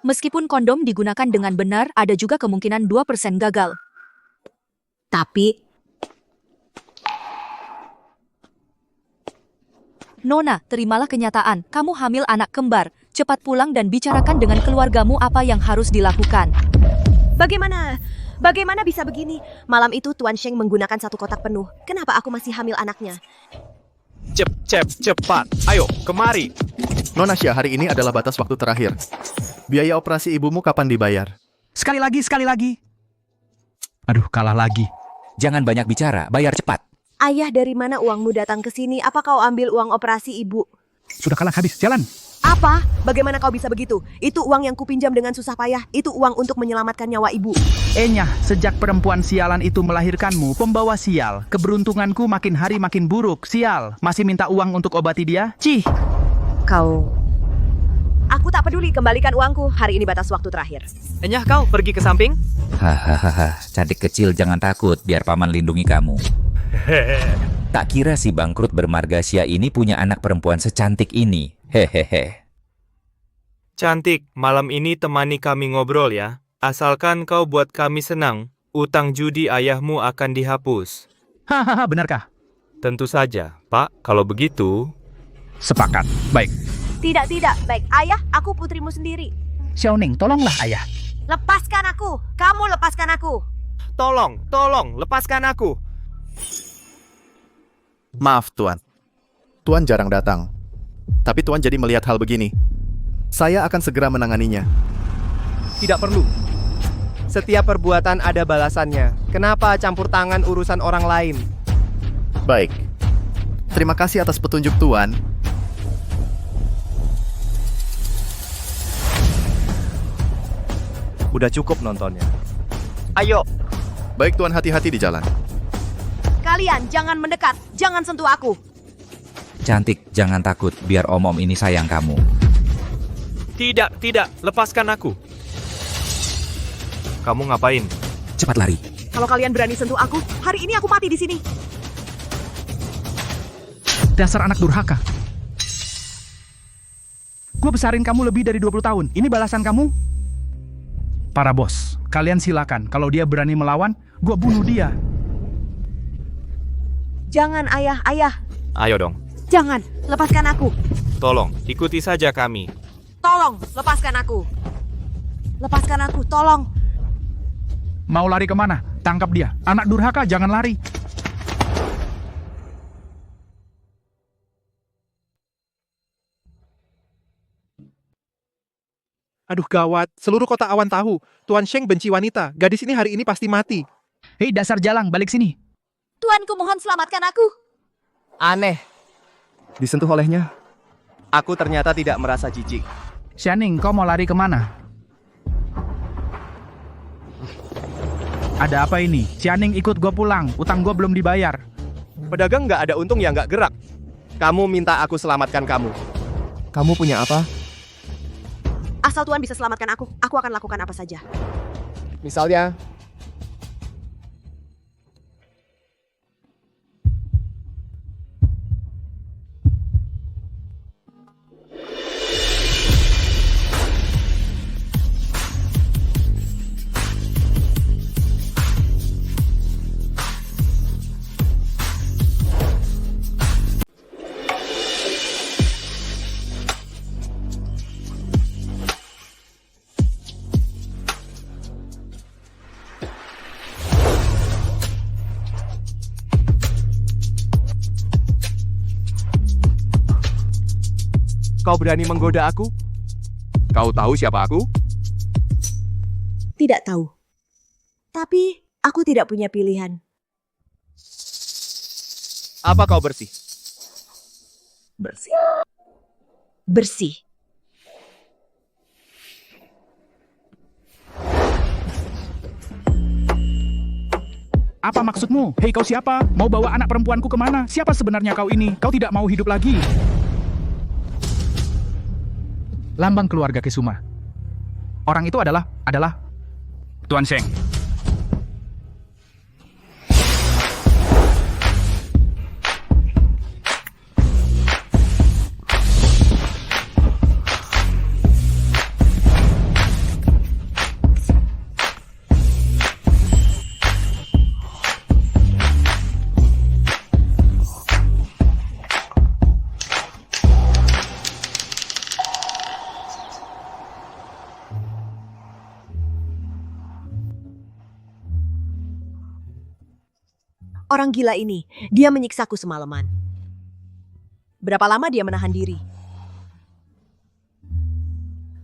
Meskipun kondom digunakan dengan benar, ada juga kemungkinan 2% gagal. Tapi, Nona, terimalah kenyataan, kamu hamil anak kembar. Cepat pulang dan bicarakan dengan keluargamu apa yang harus dilakukan. bagaimana bisa begini? Malam itu Tuan Sheng menggunakan 1 kotak penuh. Kenapa aku masih hamil anaknya? Cepat. Ayo, kemari. Nona Xia, hari ini adalah batas waktu terakhir. Biaya operasi ibumu kapan dibayar? Sekali lagi. Aduh, kalah lagi. Jangan banyak bicara, bayar cepat. Ayah, dari mana uangmu datang ke sini? Apa kau ambil uang operasi ibu? Sudah kalah habis, jalan. Apa? Bagaimana kau bisa begitu? Itu uang yang kupinjam dengan susah payah. Itu uang untuk menyelamatkan nyawa ibu. Enya, sejak perempuan sialan itu melahirkanmu, pembawa sial. Keberuntunganku makin hari makin buruk, sial. Masih minta uang untuk obati dia? Cih. Aku tak peduli, kembalikan uangku. Hari ini batas waktu terakhir. Enyah kau pergi ke samping? Hahaha, cantik kecil jangan takut, biar paman lindungi kamu. Tak kira si bangkrut bermarga Xia ini punya anak perempuan secantik ini. Hehehe. Cantik, malam ini temani kami ngobrol ya. Asalkan kau buat kami senang, utang judi ayahmu akan dihapus. Hahaha, benarkah? Tentu saja, Pak. Kalau begitu... Sepakat. Baik. Tidak. Baik, ayah, aku putrimu sendiri. Xiaoning, tolonglah ayah. Lepaskan aku. Kamu lepaskan aku. Tolong, lepaskan aku. Maaf, Tuan. Tuan jarang datang. Tapi Tuan jadi melihat hal begini. Saya akan segera menanganinya. Tidak perlu. Setiap perbuatan ada balasannya. Kenapa campur tangan urusan orang lain? Baik. Terima kasih atas petunjuk Tuan. Udah cukup nontonnya. Ayo. Baik Tuan, hati-hati di jalan. Kalian jangan mendekat. Jangan sentuh aku. Cantik, jangan takut, biar om-om ini sayang kamu. Tidak. Lepaskan aku. Kamu ngapain? Cepat lari. Kalau kalian berani sentuh aku, hari ini aku mati di sini. Dasar anak durhaka. Gue besarin kamu lebih dari 20 tahun. Ini balasan kamu? Para bos, kalian silakan. Kalau dia berani melawan, gue bunuh dia. Jangan, ayah. Ayo dong. Jangan, lepaskan aku. Tolong, ikuti saja kami. Tolong, lepaskan aku. Lepaskan aku, tolong. Mau lari kemana? Tangkap dia. Anak durhaka, jangan lari. Aduh gawat, seluruh kota awan tahu. Tuan Sheng benci wanita. Gadis ini hari ini pasti mati. Hei dasar jalang, balik sini. Tuanku, mohon selamatkan aku. Aneh. Disentuh olehnya. Aku ternyata tidak merasa jijik. Xiaoning, kau mau lari kemana? Ada apa ini? Xiaoning ikut gue pulang, utang gue belum dibayar. Pedagang nggak ada untung yang nggak gerak. Kamu minta aku selamatkan kamu. Kamu punya apa? Asal Tuan bisa selamatkan aku akan lakukan apa saja. Misalnya, kau berani menggoda aku? Kau tahu siapa aku? Tidak tahu. Tapi aku tidak punya pilihan. Apa kau bersih? Bersih. Apa maksudmu? Hei kau siapa? Mau bawa anak perempuanku kemana? Siapa sebenarnya kau ini? Kau tidak mau hidup lagi. Lambang keluarga Kesuma. Orang itu adalah Tuan Sheng. Orang gila ini, dia menyiksaku semalaman. Berapa lama dia menahan diri?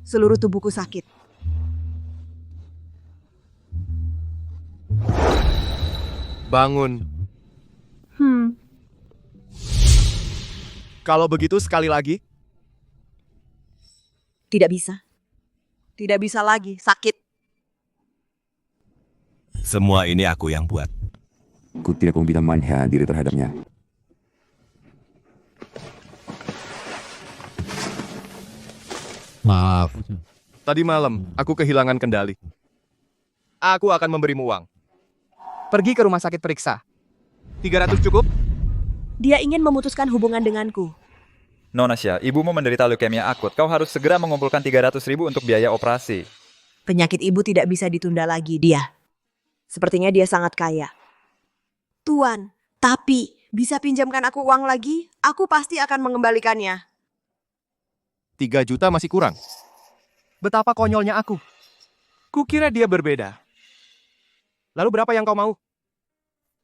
Seluruh tubuhku sakit. Bangun. Kalau begitu sekali lagi. Tidak bisa. Tidak bisa lagi, sakit. Semua ini aku yang buat. Aku tidak bisa menahan diri terhadapnya. Maaf. Tadi malam, aku kehilangan kendali. Aku akan memberimu uang. Pergi ke rumah sakit periksa. 300 cukup? Dia ingin memutuskan hubungan denganku. Nonasya, ibumu menderita leukemia akut. Kau harus segera mengumpulkan 300.000 untuk biaya operasi. Penyakit ibu tidak bisa ditunda lagi, dia. Sepertinya dia sangat kaya. Tuan, tapi bisa pinjamkan aku uang lagi? Aku pasti akan mengembalikannya. 3 juta masih kurang. Betapa konyolnya aku. Kukira dia berbeda. Lalu berapa yang kau mau?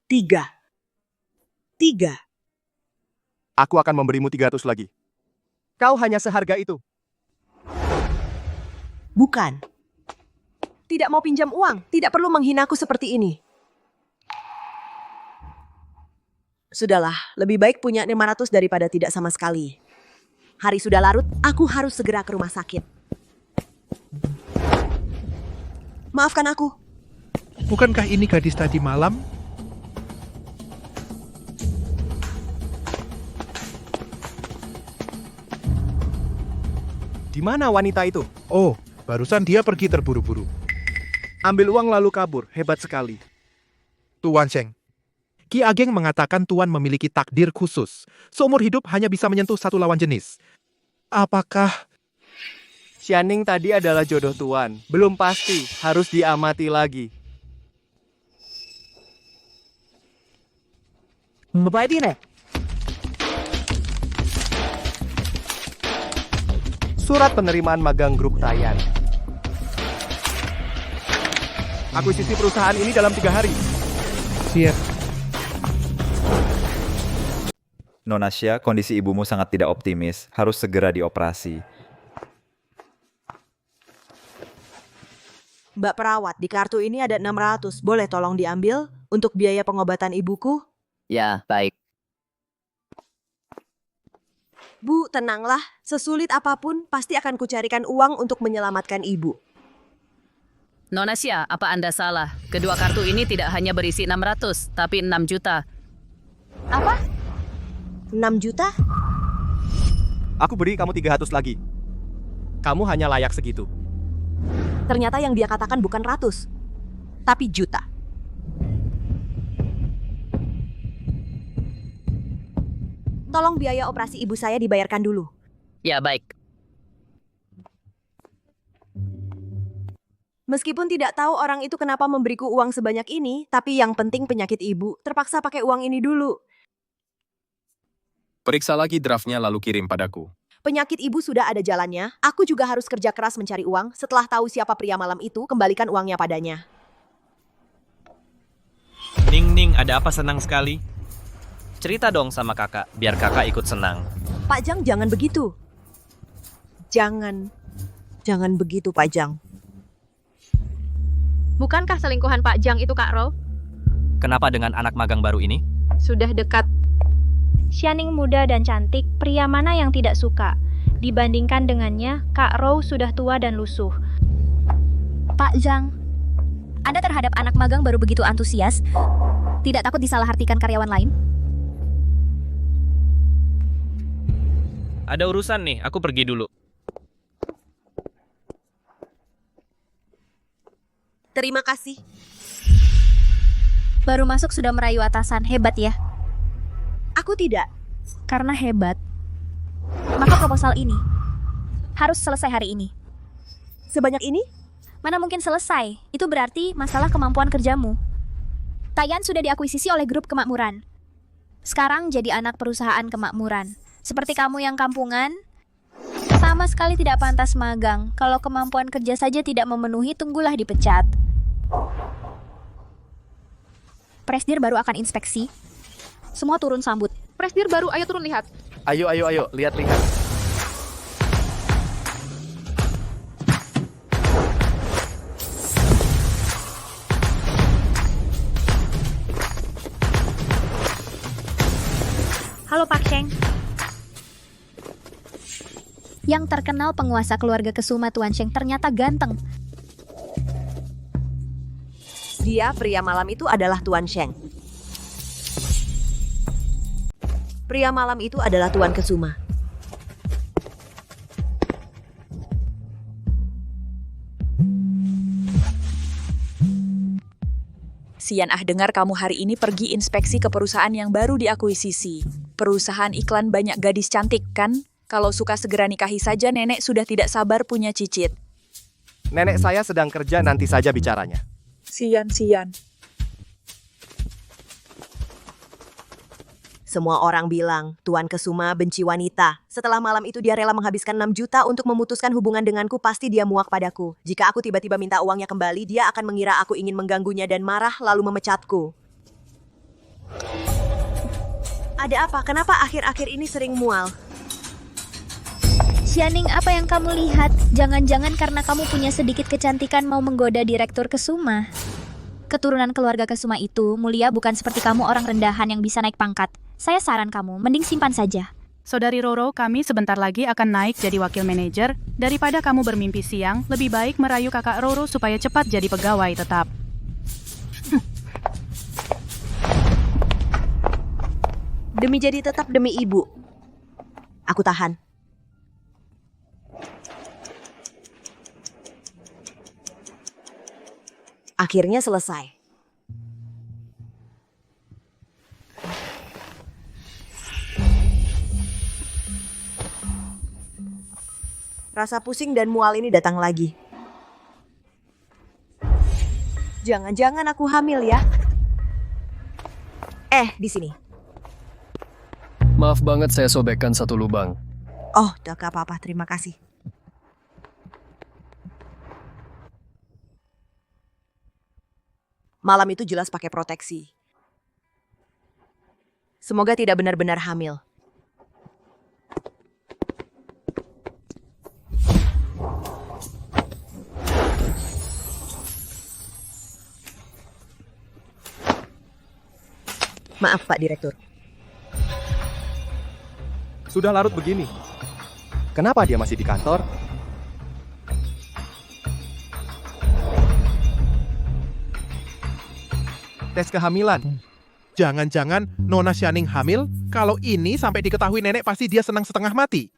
3. Aku akan memberimu 300 lagi. Kau hanya seharga itu. Bukan. Tidak mau pinjam uang, tidak perlu menghinaku seperti ini. Sudahlah, lebih baik punya 500 daripada tidak sama sekali. Hari sudah larut, aku harus segera ke rumah sakit. Maafkan aku. Bukankah ini gadis tadi malam? Di mana wanita itu? Oh, barusan dia pergi terburu-buru. Ambil uang lalu kabur. Hebat sekali. Tuan Sheng, Ki Ageng mengatakan Tuan memiliki takdir khusus. Seumur hidup hanya bisa menyentuh satu lawan jenis. Apakah... Xianing tadi adalah jodoh Tuan. Belum pasti. Harus diamati lagi. Surat penerimaan magang grup Tayan. Akuisisi perusahaan ini dalam 3 hari. Siap. Nonasya, kondisi ibumu sangat tidak optimis. Harus segera dioperasi. Mbak perawat, di kartu ini ada 600. Boleh tolong diambil untuk biaya pengobatan ibuku? Ya, baik. Bu, tenanglah. Sesulit apapun, pasti akan kucarikan uang untuk menyelamatkan ibu. Nonasya, apa Anda salah? Kedua kartu ini tidak hanya berisi 600, tapi 6 juta. Apa? 6 juta? Aku beri kamu 300 lagi. Kamu hanya layak segitu. Ternyata yang dia katakan bukan ratus, tapi juta. Tolong biaya operasi ibu saya dibayarkan dulu. Ya, baik. Meskipun tidak tahu orang itu kenapa memberiku uang sebanyak ini, tapi yang penting penyakit ibu, terpaksa pakai uang ini dulu. Periksa lagi draftnya lalu kirim padaku. Penyakit ibu sudah ada jalannya, aku juga harus kerja keras mencari uang. Setelah tahu siapa pria malam itu, kembalikan uangnya padanya. Ning, ada apa senang sekali? Cerita dong sama kakak, biar kakak ikut senang. Pak Jang, jangan begitu. Jangan begitu, Pak Jang. Bukankah selingkuhan Pak Jang itu Kak Ro? Kenapa dengan anak magang baru ini? Sudah dekat. Xianing muda dan cantik, pria mana yang tidak suka? Dibandingkan dengannya, Kak Ro sudah tua dan lusuh. Pak Zhang, Anda terhadap anak magang baru begitu antusias? Tidak takut disalahartikan karyawan lain? Ada urusan nih, aku pergi dulu. Terima kasih. Baru masuk sudah merayu atasan, hebat ya? Aku tidak. Karena hebat, maka proposal ini harus selesai hari ini. Sebanyak ini? Mana mungkin selesai? Itu berarti masalah kemampuan kerjamu. Tayan sudah diakuisisi oleh grup kemakmuran. Sekarang jadi anak perusahaan kemakmuran. Seperti kamu yang kampungan, sama sekali tidak pantas magang. Kalau kemampuan kerja saja tidak memenuhi, tunggulah dipecat. Presdir baru akan inspeksi. Semua turun sambut. Presdir baru, ayo turun lihat. Ayo, lihat-lihat. Halo Pak Sheng. Yang terkenal penguasa keluarga Kesuma Tuan Sheng ternyata ganteng. Dia, pria malam itu adalah Tuan Sheng. Pria malam itu adalah Tuan Kesuma. Sian dengar kamu hari ini pergi inspeksi ke perusahaan yang baru diakuisisi. Perusahaan iklan banyak gadis cantik, kan? Kalau suka segera nikahi saja, nenek sudah tidak sabar punya cicit. Nenek saya sedang kerja, nanti saja bicaranya. Sian. Semua orang bilang, Tuan Kesuma benci wanita. Setelah malam itu dia rela menghabiskan 6 juta untuk memutuskan hubungan denganku, pasti dia muak padaku. Jika aku tiba-tiba minta uangnya kembali, dia akan mengira aku ingin mengganggunya dan marah lalu memecatku. Ada apa? Kenapa akhir-akhir ini sering mual? Xianing, apa yang kamu lihat? Jangan-jangan karena kamu punya sedikit kecantikan mau menggoda Direktur Kesuma. Keturunan keluarga Kesuma itu mulia, bukan seperti kamu orang rendahan yang bisa naik pangkat. Saya saran kamu, mending simpan saja. Saudari Roro, kami sebentar lagi akan naik jadi wakil manajer. Daripada kamu bermimpi siang, lebih baik merayu kakak Roro supaya cepat jadi pegawai tetap. Demi jadi tetap demi ibu. Aku tahan. Akhirnya selesai. Rasa pusing dan mual ini datang lagi. Jangan-jangan aku hamil ya? Di sini. Maaf banget saya sobekkan satu lubang. Oh, gak apa-apa, terima kasih. Malam itu jelas pakai proteksi. Semoga tidak benar-benar hamil. Maaf, Pak Direktur. Sudah larut begini. Kenapa dia masih di kantor? Tes kehamilan. Jangan-jangan Nona Xianing hamil? Kalau ini sampai diketahui nenek, pasti dia senang setengah mati.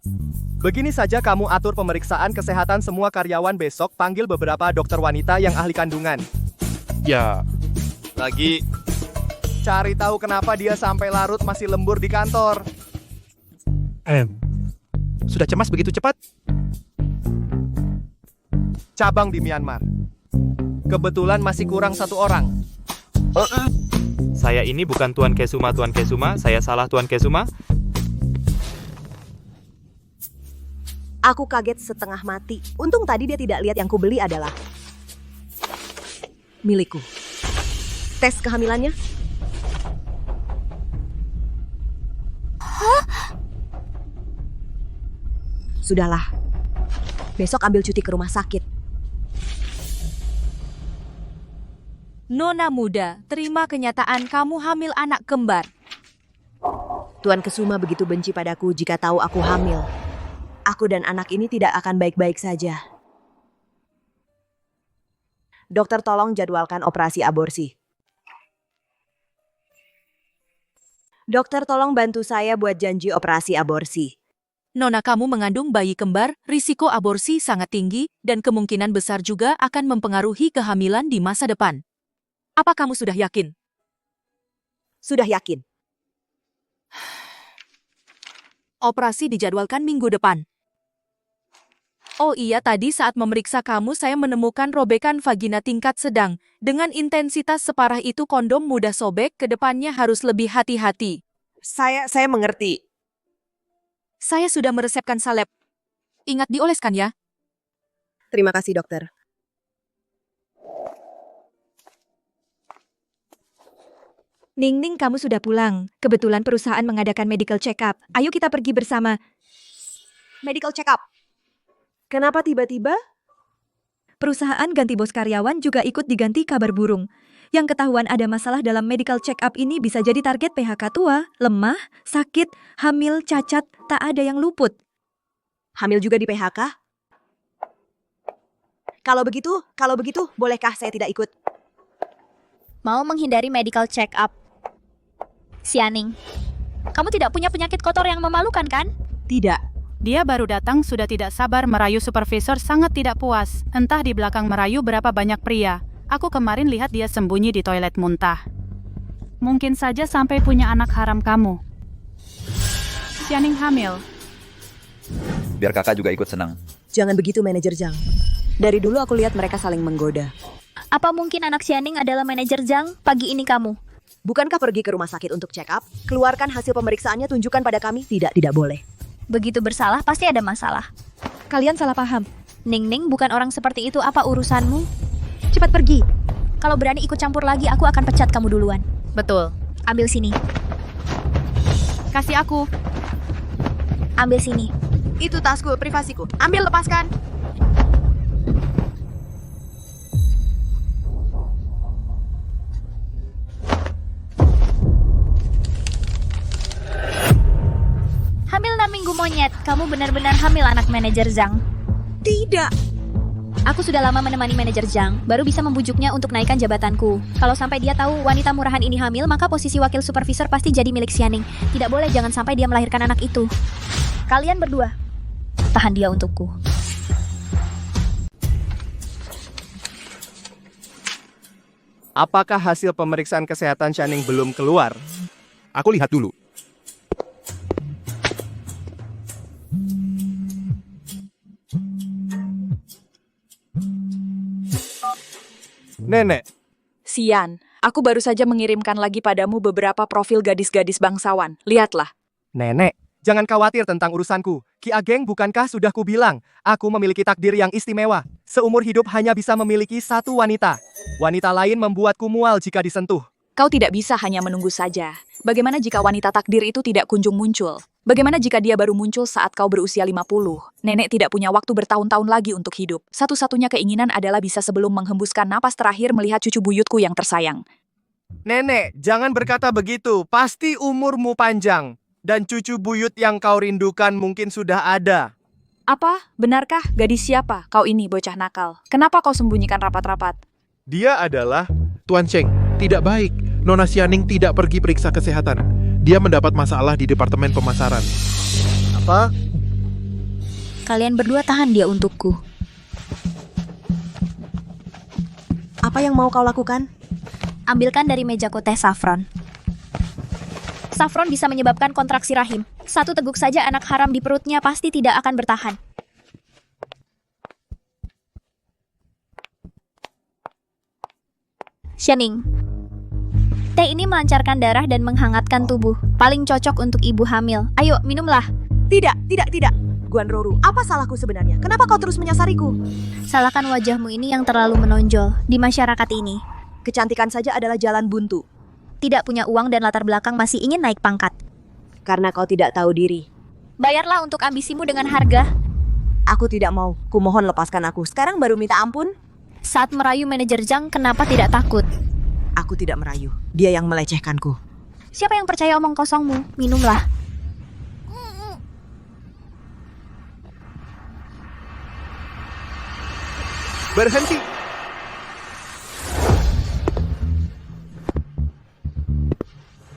Begini saja kamu atur pemeriksaan kesehatan semua karyawan besok, panggil beberapa dokter wanita yang ahli kandungan. Ya. Lagi. Cari tahu kenapa dia sampai larut masih lembur di kantor. Sudah cemas begitu cepat? Cabang di Myanmar. Kebetulan masih kurang 1 orang. Saya ini bukan Tuan Kesuma. Saya salah Tuan Kesuma. Aku kaget setengah mati. Untung tadi dia tidak lihat yang kubeli adalah milikku. Tes kehamilannya? Sudahlah. Besok ambil cuti ke rumah sakit. Nona muda, terima kenyataan kamu hamil anak kembar. Tuan Kesuma begitu benci padaku jika tahu aku hamil. Aku dan anak ini tidak akan baik-baik saja. Dokter, tolong jadwalkan operasi aborsi. Dokter, tolong bantu saya buat janji operasi aborsi. Nona, kamu mengandung bayi kembar, risiko aborsi sangat tinggi, dan kemungkinan besar juga akan mempengaruhi kehamilan di masa depan. Apa kamu sudah yakin? Sudah yakin. Operasi dijadwalkan minggu depan. Oh iya, tadi saat memeriksa kamu saya menemukan robekan vagina tingkat sedang. Dengan intensitas separah itu kondom mudah sobek, kedepannya harus lebih hati-hati. Saya mengerti. Saya sudah meresepkan salep. Ingat dioleskan ya. Terima kasih, dokter. Ning, kamu sudah pulang. Kebetulan perusahaan mengadakan medical check-up. Ayo kita pergi bersama. Medical check-up. Kenapa tiba-tiba? Perusahaan ganti bos karyawan juga ikut diganti kabar burung. Yang ketahuan ada masalah dalam medical check-up ini bisa jadi target PHK tua, lemah, sakit, hamil, cacat, tak ada yang luput. Hamil juga di PHK? Kalau begitu, bolehkah saya tidak ikut? Mau menghindari medical check-up. Xianing, kamu tidak punya penyakit kotor yang memalukan kan? Tidak. Dia baru datang sudah tidak sabar merayu supervisor sangat tidak puas. Entah di belakang merayu berapa banyak pria. Aku kemarin lihat dia sembunyi di toilet muntah. Mungkin saja sampai punya anak haram kamu. Xianing hamil. Biar kakak juga ikut senang. Jangan begitu, Manajer Zhang. Dari dulu aku lihat mereka saling menggoda. Apa mungkin anak Xianing adalah manajer Zhang? Pagi ini kamu. Bukankah pergi ke rumah sakit untuk check up? Keluarkan hasil pemeriksaannya, tunjukkan pada kami. Tidak boleh. Begitu bersalah, pasti ada masalah. Kalian salah paham. Ning bukan orang seperti itu, apa urusanmu? Cepat pergi. Kalau berani ikut campur lagi, aku akan pecat kamu duluan. Betul. Ambil sini. Kasih aku. Ambil sini. Itu tasku, privasiku. Ambil, lepaskan. Hamil 6 minggu monyet. Kamu benar-benar hamil anak manajer Zhang. Tidak. Aku sudah lama menemani manajer Zhang, baru bisa membujuknya untuk naikkan jabatanku. Kalau sampai dia tahu wanita murahan ini hamil, maka posisi wakil supervisor pasti jadi milik Xianing. Tidak boleh, jangan sampai dia melahirkan anak itu. Kalian berdua, tahan dia untukku. Apakah hasil pemeriksaan kesehatan Xianing belum keluar? Aku lihat dulu. Nenek, Xian, aku baru saja mengirimkan lagi padamu beberapa profil gadis-gadis bangsawan. Lihatlah. Nenek, jangan khawatir tentang urusanku. Ki Ageng, bukankah sudah kubilang, aku memiliki takdir yang istimewa. Seumur hidup hanya bisa memiliki satu wanita. Wanita lain membuatku mual jika disentuh. Kau tidak bisa hanya menunggu saja. Bagaimana jika wanita takdir itu tidak kunjung muncul? Bagaimana jika dia baru muncul saat kau berusia 50? Nenek tidak punya waktu bertahun-tahun lagi untuk hidup. Satu-satunya keinginan adalah bisa sebelum menghembuskan napas terakhir melihat cucu buyutku yang tersayang. Nenek, jangan berkata begitu. Pasti umurmu panjang. Dan cucu buyut yang kau rindukan mungkin sudah ada. Apa? Benarkah? Gadis siapa? Kau ini bocah nakal. Kenapa kau sembunyikan rapat-rapat? Dia adalah Tuan Cheng. Tidak baik. Nona Xianing tidak pergi periksa kesehatan. Dia mendapat masalah di departemen pemasaran. Apa? Kalian berdua tahan dia untukku. Apa yang mau kau lakukan? Ambilkan dari mejaku teh saffron. Saffron bisa menyebabkan kontraksi rahim. Satu teguk saja anak haram di perutnya pasti tidak akan bertahan. Xianing, teh ini melancarkan darah dan menghangatkan tubuh. Paling cocok untuk ibu hamil. Ayo, minumlah. Tidak. Guan Roru, apa salahku sebenarnya? Kenapa kau terus menyasariku? Salahkan wajahmu ini yang terlalu menonjol di masyarakat ini. Kecantikan saja adalah jalan buntu. Tidak punya uang dan latar belakang masih ingin naik pangkat. Karena kau tidak tahu diri. Bayarlah untuk ambisimu dengan harga. Aku tidak mau. Kumohon lepaskan aku. Sekarang baru minta ampun. Saat merayu manajer Zhang, kenapa tidak takut? Aku tidak merayu. Dia yang melecehkanku. Siapa yang percaya omong kosongmu? Minumlah. Berhenti.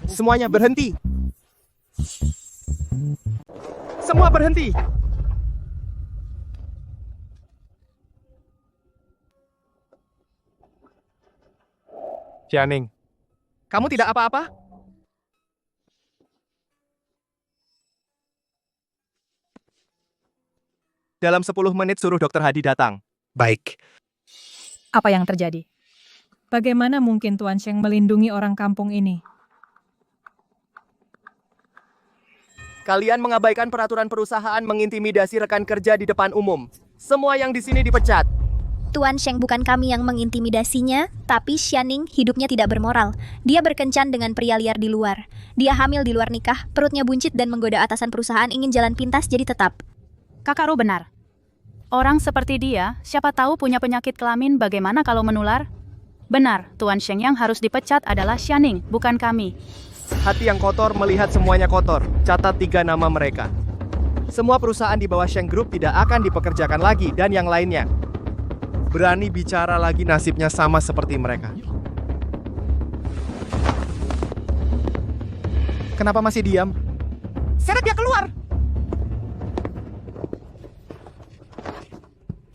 Semuanya berhenti. Semua berhenti. Xianing, kamu tidak apa-apa? Dalam 10 menit suruh Dokter Hadi datang. Baik. Apa yang terjadi? Bagaimana mungkin Tuan Cheng melindungi orang kampung ini? Kalian mengabaikan peraturan perusahaan mengintimidasi rekan kerja di depan umum. Semua yang di sini dipecat. Tuan Sheng, bukan kami yang mengintimidasinya, tapi Xianing hidupnya tidak bermoral. Dia berkencan dengan pria liar di luar. Dia hamil di luar nikah, perutnya buncit dan menggoda atasan perusahaan ingin jalan pintas jadi tetap. Kakak Ro benar. Orang seperti dia, siapa tahu punya penyakit kelamin, bagaimana kalau menular? Benar, Tuan Sheng yang harus dipecat adalah Xianing, bukan kami. Hati yang kotor melihat semuanya kotor. Catat 3 nama mereka. Semua perusahaan di bawah Sheng Group tidak akan dipekerjakan lagi dan yang lainnya. Berani bicara lagi nasibnya sama seperti mereka. Kenapa masih diam? Seret dia keluar!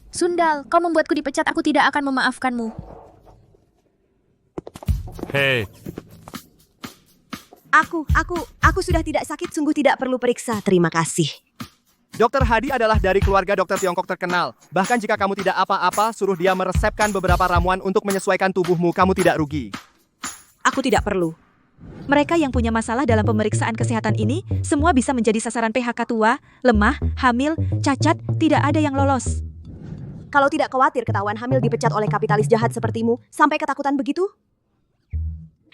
Sundal, kau membuatku dipecat, aku tidak akan memaafkanmu. Hei, Aku sudah tidak sakit, sungguh tidak perlu periksa. Terima kasih. Dr. Hadi adalah dari keluarga dokter Tiongkok terkenal. Bahkan jika kamu tidak apa-apa, suruh dia meresepkan beberapa ramuan untuk menyesuaikan tubuhmu, kamu tidak rugi. Aku tidak perlu. Mereka yang punya masalah dalam pemeriksaan kesehatan ini, semua bisa menjadi sasaran PHK tua, lemah, hamil, cacat, tidak ada yang lolos. Kalau tidak khawatir ketahuan hamil dipecat oleh kapitalis jahat sepertimu, sampai ketakutan begitu?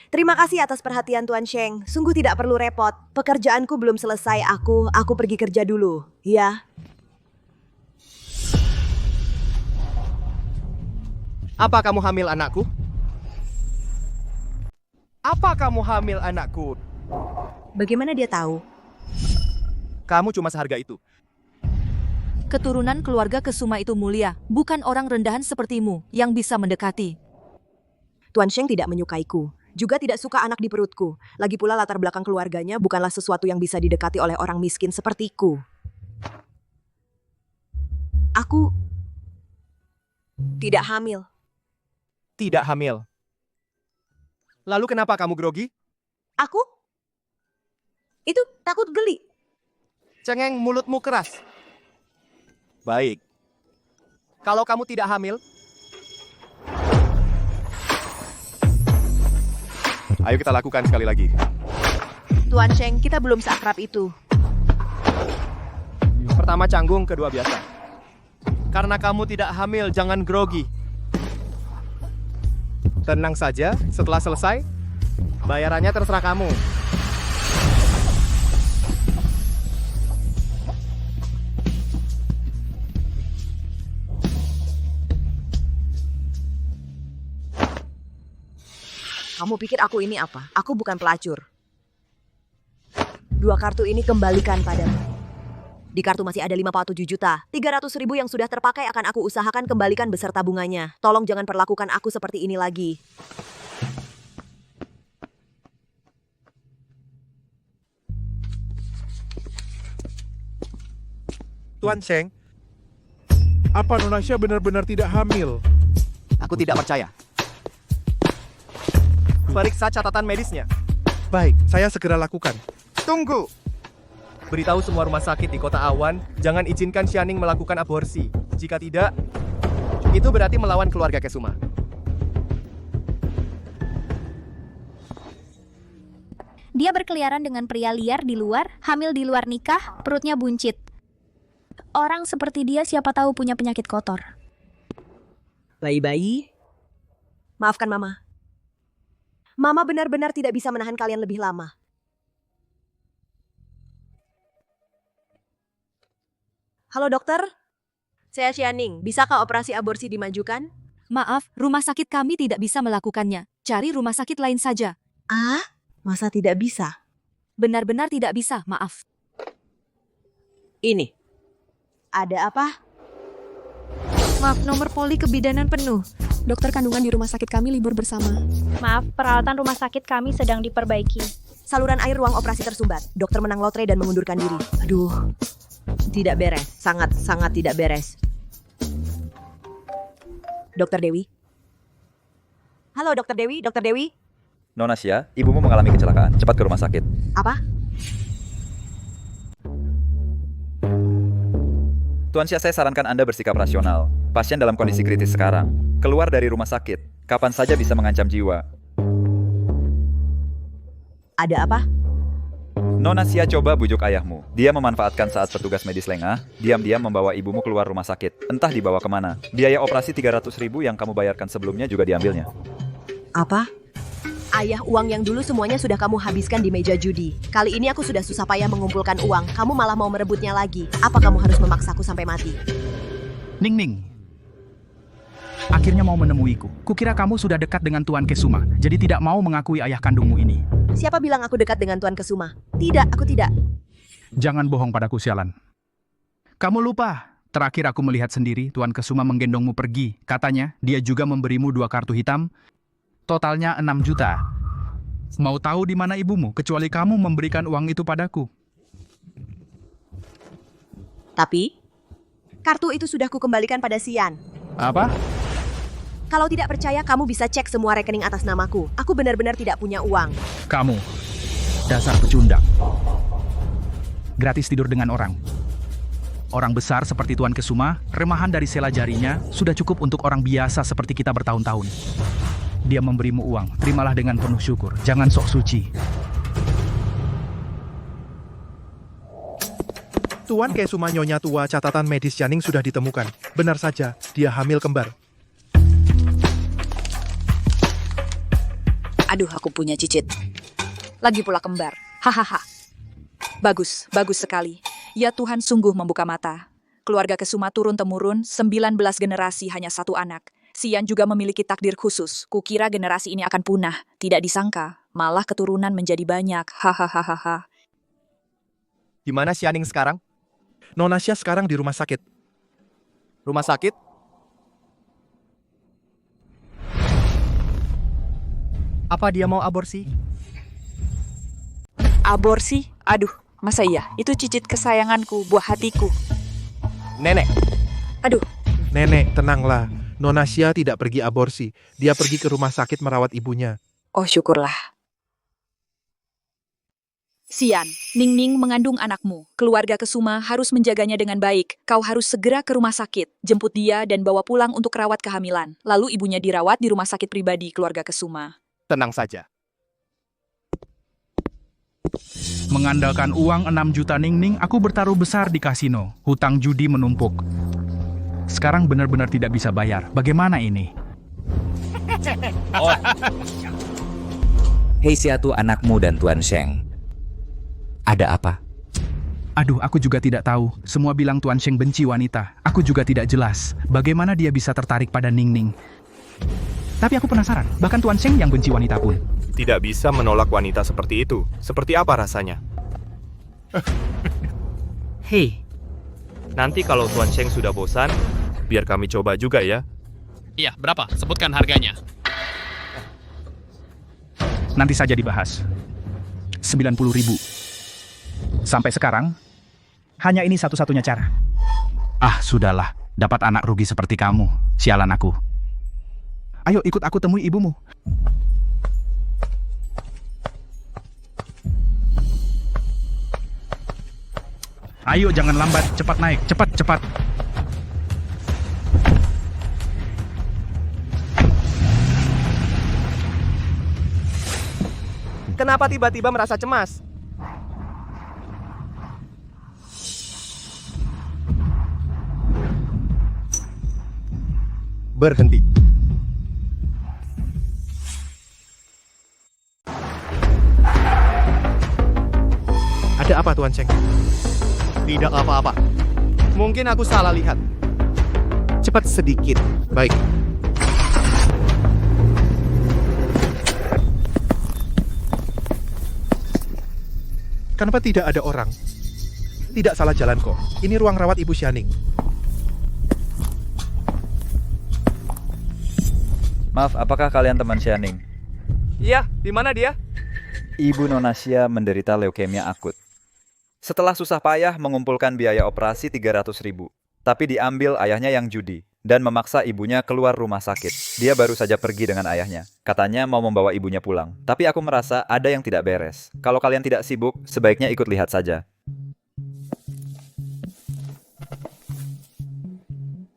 Terima kasih atas perhatian Tuan Sheng. Sungguh tidak perlu repot. Pekerjaanku belum selesai. Aku pergi kerja dulu. Ya. Apa kamu hamil anakku? Apa kamu hamil anakku? Bagaimana dia tahu? Kamu cuma seharga itu. Keturunan keluarga Kesuma itu mulia, bukan orang rendahan sepertimu yang bisa mendekati. Tuan Sheng tidak menyukaiku. Juga tidak suka anak di perutku. Lagi pula latar belakang keluarganya bukanlah sesuatu yang bisa didekati oleh orang miskin sepertiku. Aku tidak hamil. Tidak hamil. Lalu kenapa kamu grogi? Aku? Itu takut geli. Cengeng, mulutmu keras. Baik. Kalau kamu tidak hamil, ayo kita lakukan sekali lagi. Tuan Sheng, kita belum seakrab itu. Pertama canggung, kedua biasa. Karena kamu tidak hamil, jangan grogi. Tenang saja, setelah selesai, bayarannya terserah kamu. Kamu pikir aku ini apa? Aku bukan pelacur. 2 kartu ini kembalikan padamu. Di kartu masih ada 57 juta. 300.000 yang sudah terpakai akan aku usahakan kembalikan beserta bunganya. Tolong jangan perlakukan aku seperti ini lagi. Tuan Sheng, apa Nona Xia benar-benar tidak hamil? Aku tidak percaya. Periksa catatan medisnya. Baik, saya segera lakukan. Tunggu! Beritahu semua rumah sakit di Kota Awan, jangan izinkan Xianing melakukan aborsi. Jika tidak, itu berarti melawan keluarga Kesuma. Dia berkeliaran dengan pria liar di luar, hamil di luar nikah, perutnya buncit. Orang seperti dia siapa tahu punya penyakit kotor. Bayi-bayi, maafkan Mama. Mama benar-benar tidak bisa menahan kalian lebih lama. Halo dokter, saya Xianing. Bisakah operasi aborsi dimajukan? Maaf, rumah sakit kami tidak bisa melakukannya. Cari rumah sakit lain saja. Ah, masa tidak bisa? Benar-benar tidak bisa, maaf. Ini. Ada apa? Maaf, nomor poli kebidanan penuh. Dokter kandungan di rumah sakit kami libur bersama. Maaf, peralatan rumah sakit kami sedang diperbaiki. Saluran air ruang operasi tersumbat. Dokter menang lotre dan mengundurkan diri. Aduh, tidak beres. Sangat tidak beres. Dokter Dewi? Halo, Dokter Dewi? Dokter Dewi? Nona Xia, ibumu mengalami kecelakaan. Cepat ke rumah sakit. Apa? Tuan Xia, saya sarankan Anda bersikap rasional. Pasien dalam kondisi kritis sekarang. Keluar dari rumah sakit. Kapan saja bisa mengancam jiwa. Ada apa? Nona Sia coba bujuk ayahmu. Dia memanfaatkan saat petugas medis lengah, diam-diam membawa ibumu keluar rumah sakit. Entah dibawa kemana. Biaya operasi 300.000 yang kamu bayarkan sebelumnya juga diambilnya. Apa? Ayah, uang yang dulu semuanya sudah kamu habiskan di meja judi. Kali ini aku sudah susah payah mengumpulkan uang. Kamu malah mau merebutnya lagi. Apa kamu harus memaksaku sampai mati? Ning. Akhirnya mau menemuiku. Kukira kamu sudah dekat dengan Tuan Kesuma, jadi tidak mau mengakui ayah kandungmu ini. Siapa bilang aku dekat dengan Tuan Kesuma? Tidak, aku tidak. Jangan bohong padaku, sialan. Kamu lupa. Terakhir aku melihat sendiri Tuan Kesuma menggendongmu pergi. Katanya, dia juga memberimu 2 kartu hitam. Totalnya 6 juta. Mau tahu di mana ibumu, kecuali kamu memberikan uang itu padaku. Tapi, kartu itu sudah kukembalikan pada Sian. Apa? Kalau tidak percaya, kamu bisa cek semua rekening atas namaku. Aku benar-benar tidak punya uang. Kamu, dasar pecundang. Gratis tidur dengan orang. Orang besar seperti Tuan Kesuma, remahan dari sela jarinya, sudah cukup untuk orang biasa seperti kita bertahun-tahun. Dia memberimu uang, terimalah dengan penuh syukur. Jangan sok suci. Tuan Kesuma Nyonya Tua, catatan medis Xianing sudah ditemukan. Benar saja, dia hamil kembar. Aduh, aku punya cicit. Lagi pula kembar. Hahaha. Bagus sekali. Ya Tuhan, sungguh membuka mata. Keluarga Kesuma turun-temurun, 19 generasi hanya 1 anak. Sian juga memiliki takdir khusus. Kukira generasi ini akan punah. Tidak disangka, malah keturunan menjadi banyak. Hahaha. Di mana Xianing sekarang? Nona Xia sekarang di rumah sakit. Rumah sakit? Apa dia mau aborsi? Aborsi? Aduh, masa iya? Itu cicit kesayanganku, buah hatiku. Nenek. Aduh. Nenek, tenanglah. Nona Xia tidak pergi aborsi. Dia pergi ke rumah sakit merawat ibunya. Oh, syukurlah. Sian, Ning mengandung anakmu. Keluarga Kesuma harus menjaganya dengan baik. Kau harus segera ke rumah sakit. Jemput dia dan bawa pulang untuk rawat kehamilan. Lalu ibunya dirawat di rumah sakit pribadi keluarga Kesuma. Tenang saja. Mengandalkan uang 6 juta Ning, aku bertaruh besar di kasino. Hutang judi menumpuk. Sekarang benar-benar tidak bisa bayar. Bagaimana ini? Hei Siatu, anakmu dan Tuan Sheng. Ada apa? Aduh, aku juga tidak tahu. Semua bilang Tuan Sheng benci wanita. Aku juga tidak jelas. Bagaimana dia bisa tertarik pada Ning. Tapi aku penasaran, bahkan Tuan Sheng yang benci wanita pun. Tidak bisa menolak wanita seperti itu. Seperti apa rasanya? Hei. Nanti kalau Tuan Sheng sudah bosan, biar kami coba juga ya. Iya, berapa? Sebutkan harganya. Nanti saja dibahas. 90.000. Sampai sekarang, hanya ini satu-satunya cara. Ah, sudahlah. Dapat anak rugi seperti kamu. Sialan aku. Ayo ikut aku temui ibumu. Ayo jangan lambat, cepat naik, cepat. Kenapa tiba-tiba merasa cemas? Berhenti. Ada apa, Tuan Sheng? Tidak apa-apa. Mungkin aku salah lihat. Cepat sedikit. Baik. Kenapa tidak ada orang? Tidak salah jalan kok. Ini ruang rawat Ibu Xianing. Maaf, apakah kalian teman Xianing? Iya, di mana dia? Ibu Nona Xia menderita leukemia akut. Setelah susah payah mengumpulkan biaya operasi 300.000, tapi diambil ayahnya yang judi dan memaksa ibunya keluar rumah sakit. Dia baru saja pergi dengan ayahnya. Katanya mau membawa ibunya pulang. Tapi aku merasa ada yang tidak beres. Kalau kalian tidak sibuk, sebaiknya ikut lihat saja.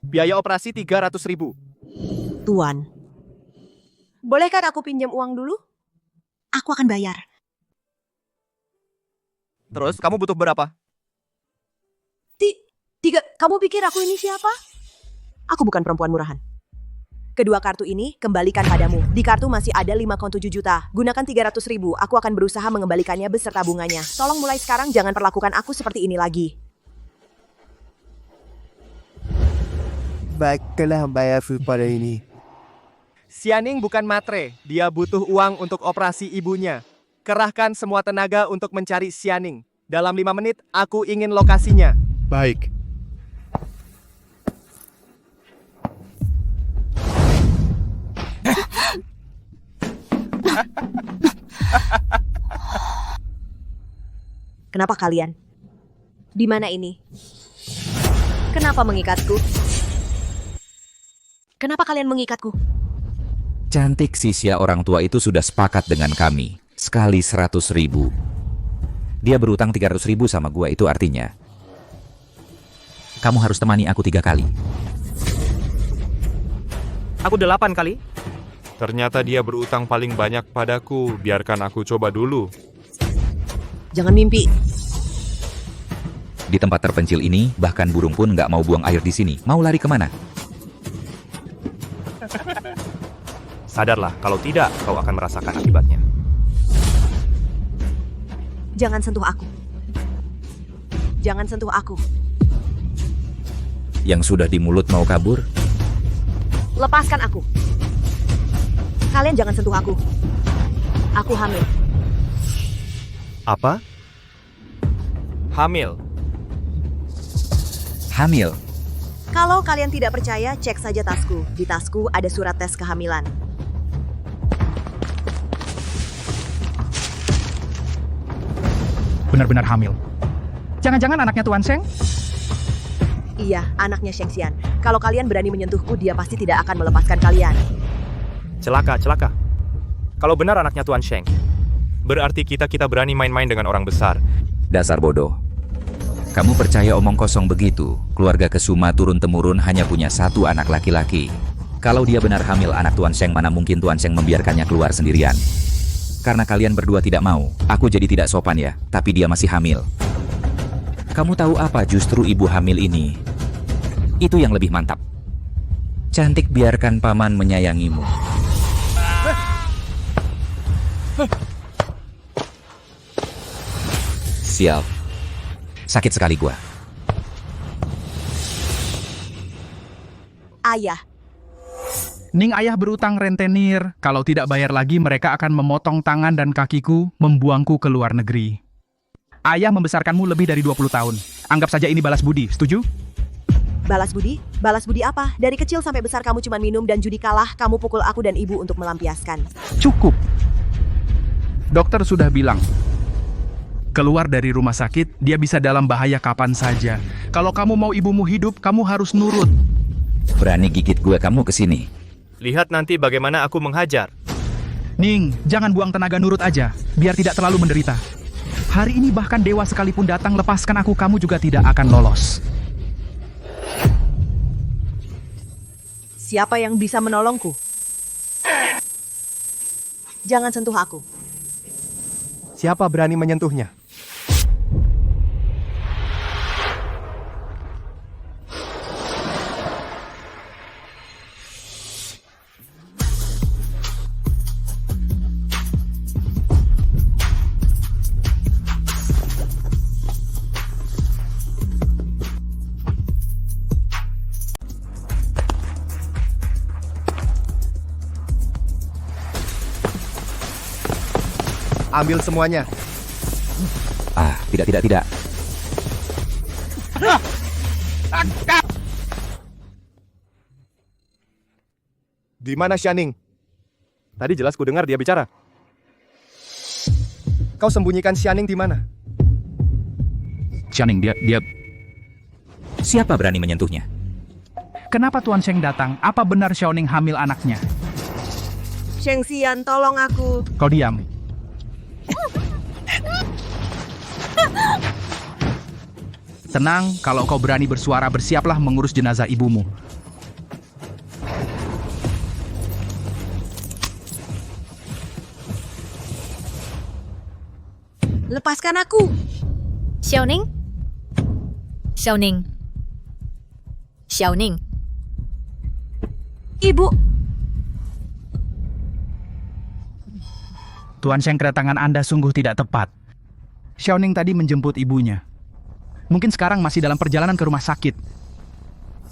Biaya operasi 300.000. Tuan, bolehkan aku pinjam uang dulu? Aku akan bayar. Terus kamu butuh berapa? Tiga, kamu pikir aku ini siapa? Aku bukan perempuan murahan. Kedua kartu ini kembalikan padamu. Di kartu masih ada 5,7 juta. Gunakan 300.000. Aku akan berusaha mengembalikannya beserta bunganya. Tolong mulai sekarang jangan perlakukan aku seperti ini lagi. Baiklah bayar pada ini. Xianing bukan matre. Dia butuh uang untuk operasi ibunya. Kerahkan semua tenaga untuk mencari Xianing. Dalam 5 menit, aku ingin lokasinya. Baik. Kenapa kalian? Di mana ini? Kenapa mengikatku? Kenapa kalian mengikatku? Cantik Sisia orang tua itu sudah sepakat dengan kami. Sekali 100.000. Dia berutang 300.000 sama gua, itu artinya kamu harus temani aku 3 kali. Aku 8 kali. Ternyata dia berutang paling banyak padaku. Biarkan aku coba dulu. Jangan mimpi. Di tempat terpencil ini, bahkan burung pun nggak mau buang air di sini. Mau lari kemana? Sadarlah, kalau tidak, kau akan merasakan akibatnya. Jangan sentuh aku. Jangan sentuh aku. Yang sudah di mulut mau kabur? Lepaskan aku. Kalian jangan sentuh aku. Aku hamil. Apa? Hamil. Hamil? Kalau kalian tidak percaya, cek saja tasku. Di tasku ada surat tes kehamilan. Benar-benar hamil. Jangan-jangan anaknya Tuan Sheng? Iya, anaknya Sheng Xian. Kalau kalian berani menyentuhku, dia pasti tidak akan melepaskan kalian. Celaka. Kalau benar anaknya Tuan Sheng, berarti kita berani main-main dengan orang besar. Dasar bodoh. Kamu percaya omong kosong begitu? Keluarga Kesuma turun-temurun hanya punya 1 anak laki-laki. Kalau dia benar hamil anak Tuan Sheng, mana mungkin Tuan Sheng membiarkannya keluar sendirian? Karena kalian berdua tidak mau, aku jadi tidak sopan ya, tapi dia masih hamil. Kamu tahu apa justru ibu hamil ini? Itu yang lebih mantap. Cantik, biarkan paman menyayangimu. Sial. Sakit sekali gua. Ayah. Ning ayah berutang rentenir. Kalau tidak bayar lagi, mereka akan memotong tangan dan kakiku, membuangku ke luar negeri. Ayah membesarkanmu lebih dari 20 tahun. Anggap saja ini balas budi, setuju? Balas budi? Balas budi apa? Dari kecil sampai besar kamu cuma minum dan judi kalah, kamu pukul aku dan ibu untuk melampiaskan. Cukup. Dokter sudah bilang, keluar dari rumah sakit, dia bisa dalam bahaya kapan saja. Kalau kamu mau ibumu hidup, kamu harus nurut. Berani gigit gue kamu kesini. Lihat nanti bagaimana aku menghajar. Ning, jangan buang tenaga, nurut aja, biar tidak terlalu menderita. Hari ini bahkan dewa sekalipun datang, lepaskan aku, kamu juga tidak akan lolos. Siapa yang bisa menolongku? Jangan sentuh aku. Siapa berani menyentuhnya? Ambil semuanya. Tidak. Di mana Xianing? Tadi jelas ku dengar dia bicara. Kau sembunyikan Xianing di mana? Xianing, dia... Siapa berani menyentuhnya? Kenapa Tuan Sheng datang? Apa benar Xiaoning hamil anaknya? Sheng Xian, tolong aku. Kau diam. Tenang, kalau kau berani bersuara, bersiaplah mengurus jenazah ibumu. Lepaskan aku. Xiaoning? Xiaoning. Xiaoning. Ibu. Tuan Sheng, kedatangan Anda sungguh tidak tepat. Xiaoning tadi menjemput ibunya. Mungkin sekarang masih dalam perjalanan ke rumah sakit.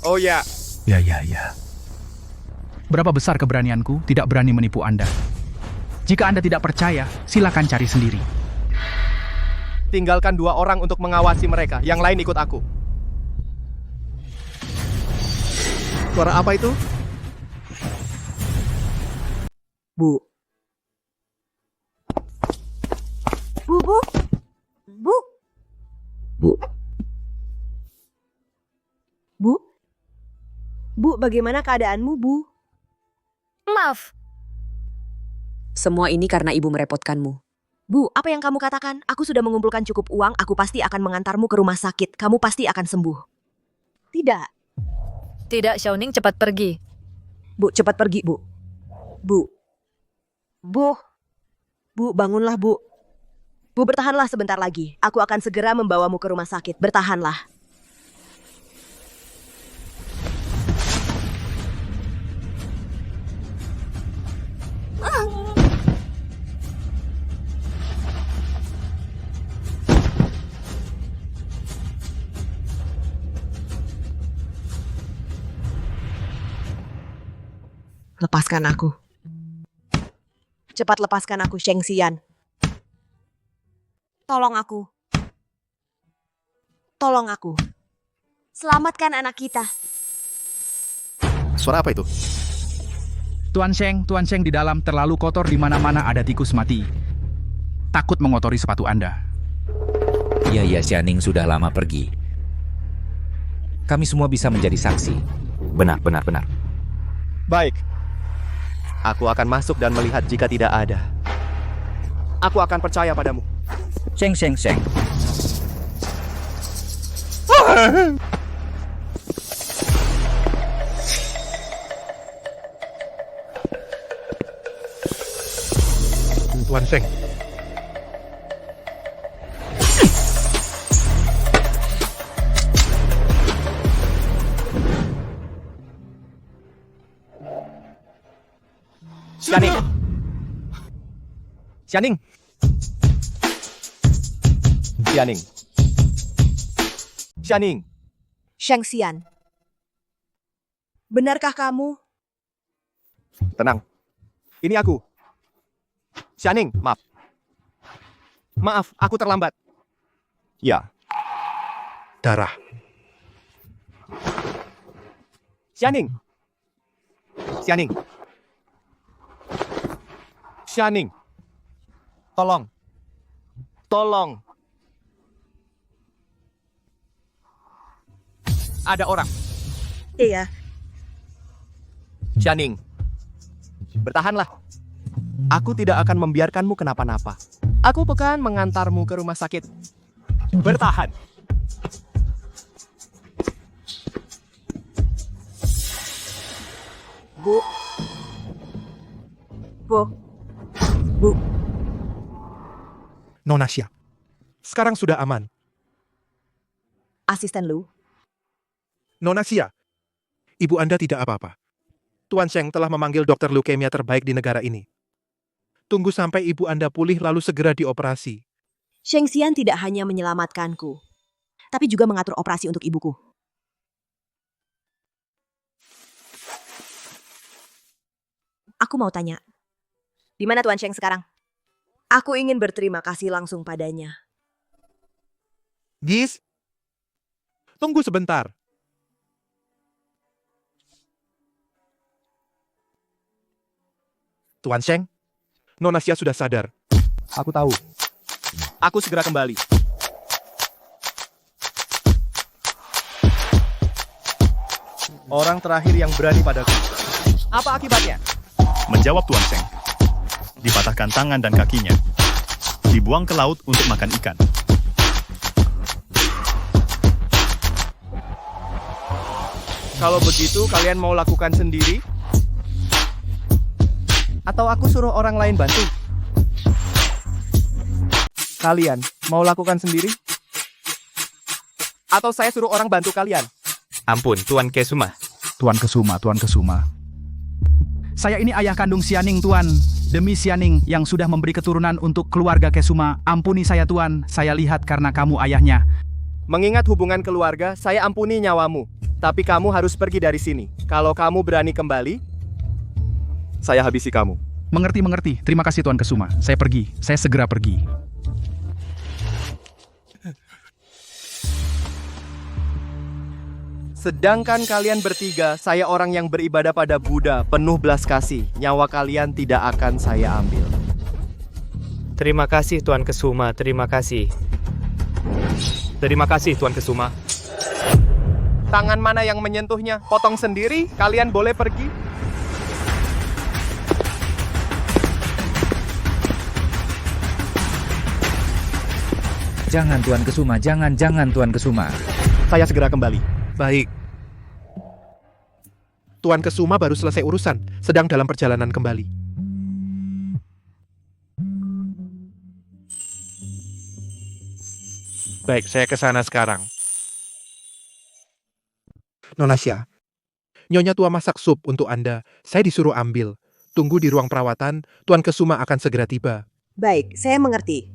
Oh ya. Ya. Berapa besar keberanianku tidak berani menipu Anda. Jika Anda tidak percaya, silakan cari sendiri. Tinggalkan 2 orang untuk mengawasi mereka. Yang lain ikut aku. Suara apa itu? Bu. Bu. Bu, bagaimana keadaanmu, Bu? Maaf. Semua ini karena ibu merepotkanmu. Bu, apa yang kamu katakan? Aku sudah mengumpulkan cukup uang, aku pasti akan mengantarmu ke rumah sakit. Kamu pasti akan sembuh. Tidak. Tidak, Xiaoning, cepat pergi. Bu, cepat pergi, Bu. Bu, bangunlah, Bu. Bu, bertahanlah sebentar lagi. Aku akan segera membawamu ke rumah sakit. Bertahanlah. Lepaskan aku. Cepat lepaskan aku, Sheng Xian. Tolong aku. Tolong aku. Selamatkan anak kita. Suara apa itu? Tuan Sheng di dalam terlalu kotor, di mana-mana ada tikus mati. Takut mengotori sepatu Anda. Iya, Xiaoning sudah lama pergi. Kami semua bisa menjadi saksi. Benar. Baik. Aku akan masuk dan melihat jika tidak ada. Aku akan percaya padamu. Sheng. Tuan Sheng. Xiaoning. Sheng Xian. Benarkah kamu? Tenang. Ini aku. Xiaoning, maaf. Maaf, aku terlambat. Ya. Darah. Xiaoning. Tolong. Ada orang. Iya. Xiaoning. Bertahanlah. Aku tidak akan membiarkanmu kenapa-napa. Aku akan mengantarmu ke rumah sakit. Bertahan. Bu. Nona Xia. Sekarang sudah aman. Asisten Lu. Nona Xia. Ibu Anda tidak apa-apa. Tuan Sheng telah memanggil dokter leukemia terbaik di negara ini. Tunggu sampai ibu Anda pulih lalu segera dioperasi. Sheng Xian tidak hanya menyelamatkanku, tapi juga mengatur operasi untuk ibuku. Aku mau tanya, di mana Tuan Sheng sekarang? Aku ingin berterima kasih langsung padanya. Gis, tunggu sebentar. Tuan Sheng, Nona Xia sudah sadar. Aku tahu. Aku segera kembali. Orang terakhir yang berani padaku. Apa akibatnya? Menjawab Tuan Sheng. Dipatahkan tangan dan kakinya. Dibuang ke laut untuk makan ikan. Kalau begitu, kalian mau lakukan sendiri? Atau aku suruh orang lain bantu? Kalian mau lakukan sendiri? Atau saya suruh orang bantu kalian. Ampun, Tuan Kesuma. Tuan Kesuma, Tuan Kesuma. Saya ini ayah kandung Xianing, Tuan. Demi Xianing yang sudah memberi keturunan untuk keluarga Kesuma, ampuni saya, Tuan. Saya lihat karena kamu ayahnya. Mengingat hubungan keluarga, saya ampuni nyawamu. Tapi kamu harus pergi dari sini. Kalau kamu berani kembali, saya habisi kamu. Mengerti. Terima kasih, Tuan Kesuma. Saya pergi. Saya segera pergi. Sedangkan kalian bertiga, saya orang yang beribadah pada Buddha, penuh belas kasih. Nyawa kalian tidak akan saya ambil. Terima kasih, Tuan Kesuma. Terima kasih. Terima kasih, Tuan Kesuma. Tangan mana yang menyentuhnya? Potong sendiri, kalian boleh pergi. Jangan, Tuan Kesuma. Jangan, Tuan Kesuma. Saya segera kembali. Baik. Tuan Kesuma baru selesai urusan, sedang dalam perjalanan kembali. Baik, saya ke sana sekarang. Nona Xia, Nyonya tua masak sup untuk Anda. Saya disuruh ambil. Tunggu di ruang perawatan, Tuan Kesuma akan segera tiba. Baik, saya mengerti.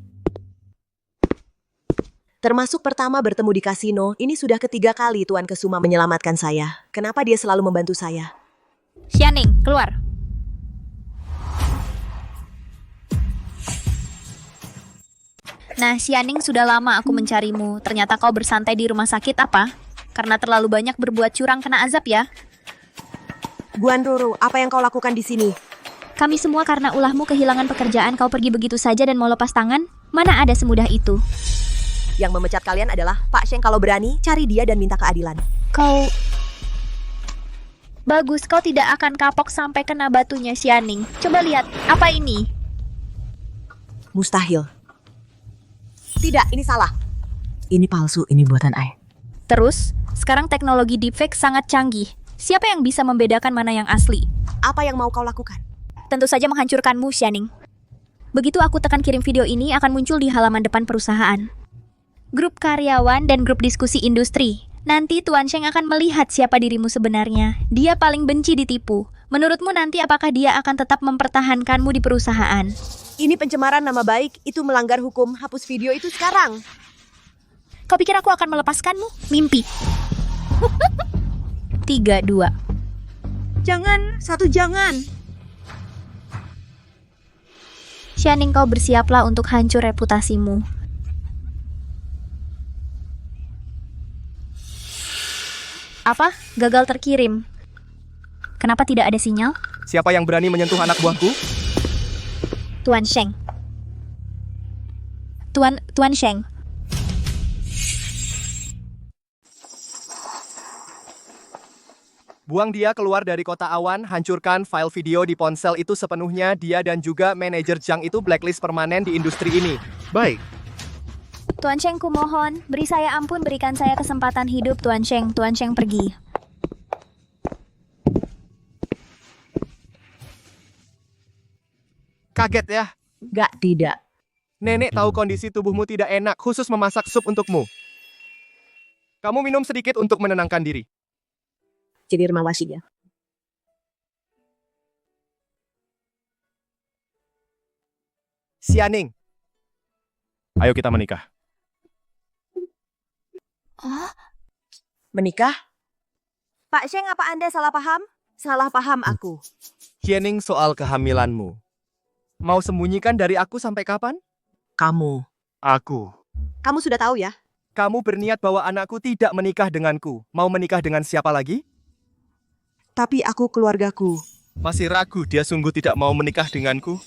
Termasuk pertama bertemu di kasino, ini sudah ketiga kali Tuan Kesuma menyelamatkan saya. Kenapa dia selalu membantu saya? Xianing, keluar. Nah, Xianing, sudah lama aku mencarimu. Ternyata kau bersantai di rumah sakit apa? Karena terlalu banyak berbuat curang kena azab ya? Guan Roro, apa yang kau lakukan di sini? Kami semua karena ulahmu kehilangan pekerjaan, kau pergi begitu saja dan mau lepas tangan? Mana ada semudah itu? Yang memecat kalian adalah Pak Sheng. Kalau berani, cari dia dan minta keadilan. Kau... Bagus, kau tidak akan kapok sampai kena batunya, Xianing. Coba lihat, apa ini? Mustahil. Tidak, ini salah. Ini palsu, ini buatan Ai. Terus, sekarang teknologi deepfake sangat canggih. Siapa yang bisa membedakan mana yang asli? Apa yang mau kau lakukan? Tentu saja menghancurkanmu, Xianing. Begitu aku tekan kirim video ini akan muncul di halaman depan perusahaan. Grup karyawan dan grup diskusi industri. Nanti Tuan Sheng akan melihat siapa dirimu sebenarnya. Dia paling benci ditipu. Menurutmu nanti apakah dia akan tetap mempertahankanmu di perusahaan? Ini pencemaran nama baik, itu melanggar hukum. Hapus video itu sekarang. Kau pikir aku akan melepaskanmu? Mimpi. 3, 2. Jangan, jangan. Xianing, kau bersiaplah untuk hancur reputasimu. Apa? Gagal terkirim. Kenapa tidak ada sinyal? Siapa yang berani menyentuh anak buahku? Tuan Sheng. Tuan Sheng. Buang dia keluar dari kota awan, hancurkan file video di ponsel itu sepenuhnya. Dia dan juga manajer Zhang itu blacklist permanen di industri ini. Baik. Tuan Sheng, kumohon, beri saya ampun, berikan saya kesempatan hidup, Tuan Sheng. Tuan Sheng pergi. Kaget ya? Gak, tidak. Nenek tahu kondisi tubuhmu tidak enak, khusus memasak sup untukmu. Kamu minum sedikit untuk menenangkan diri. Jadi terima ya. Xianing, ayo kita menikah. Menikah? Pak Sheng, apa Anda salah paham? Salah paham aku. Xianing, soal kehamilanmu. Mau sembunyikan dari aku sampai kapan? Kamu. Aku. Kamu sudah tahu ya? Kamu berniat bahwa anakku tidak menikah denganku. Mau menikah dengan siapa lagi? Tapi aku keluargaku. Masih ragu dia sungguh tidak mau menikah denganku?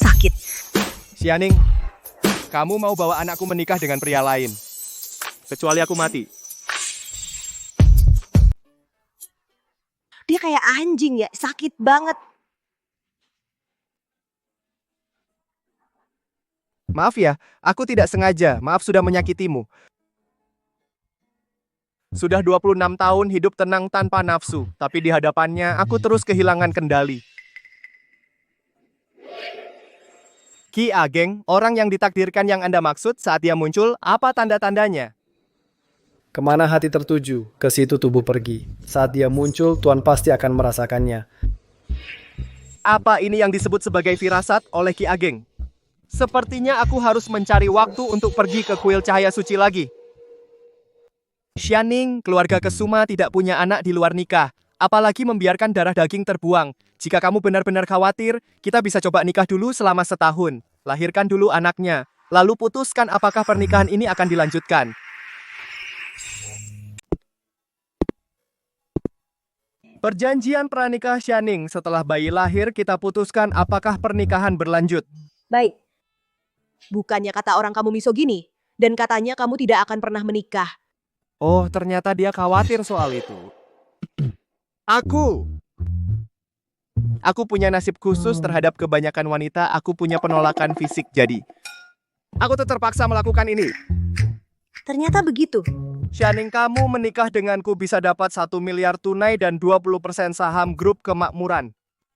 Sakit. Xianing, kamu mau bawa anakku menikah dengan pria lain. Kecuali aku mati. Dia kayak anjing ya, sakit banget. Maaf ya, aku tidak sengaja. Maaf sudah menyakitimu. Sudah 26 tahun hidup tenang tanpa nafsu, tapi di hadapannya aku terus kehilangan kendali. Ki Ageng, orang yang ditakdirkan yang Anda maksud saat dia muncul, apa tanda-tandanya? Kemana hati tertuju, ke situ tubuh pergi. Saat dia muncul, Tuan pasti akan merasakannya. Apa ini yang disebut sebagai firasat oleh Ki Ageng? Sepertinya aku harus mencari waktu untuk pergi ke kuil cahaya suci lagi. Xianing, keluarga Kesuma tidak punya anak di luar nikah, apalagi membiarkan darah daging terbuang. Jika kamu benar-benar khawatir, kita bisa coba nikah dulu selama setahun. Lahirkan dulu anaknya, lalu putuskan apakah pernikahan ini akan dilanjutkan. Perjanjian pranikah Xianing, setelah bayi lahir kita putuskan apakah pernikahan berlanjut. Baik. Bukannya kata orang kamu misogini, dan katanya kamu tidak akan pernah menikah. Oh, ternyata dia khawatir soal itu. Aku punya nasib khusus terhadap kebanyakan wanita, aku punya penolakan fisik, jadi aku terpaksa melakukan ini. Ternyata begitu. Xianing, kamu menikah denganku bisa dapat 1 miliar tunai dan 20% saham grup kemakmuran.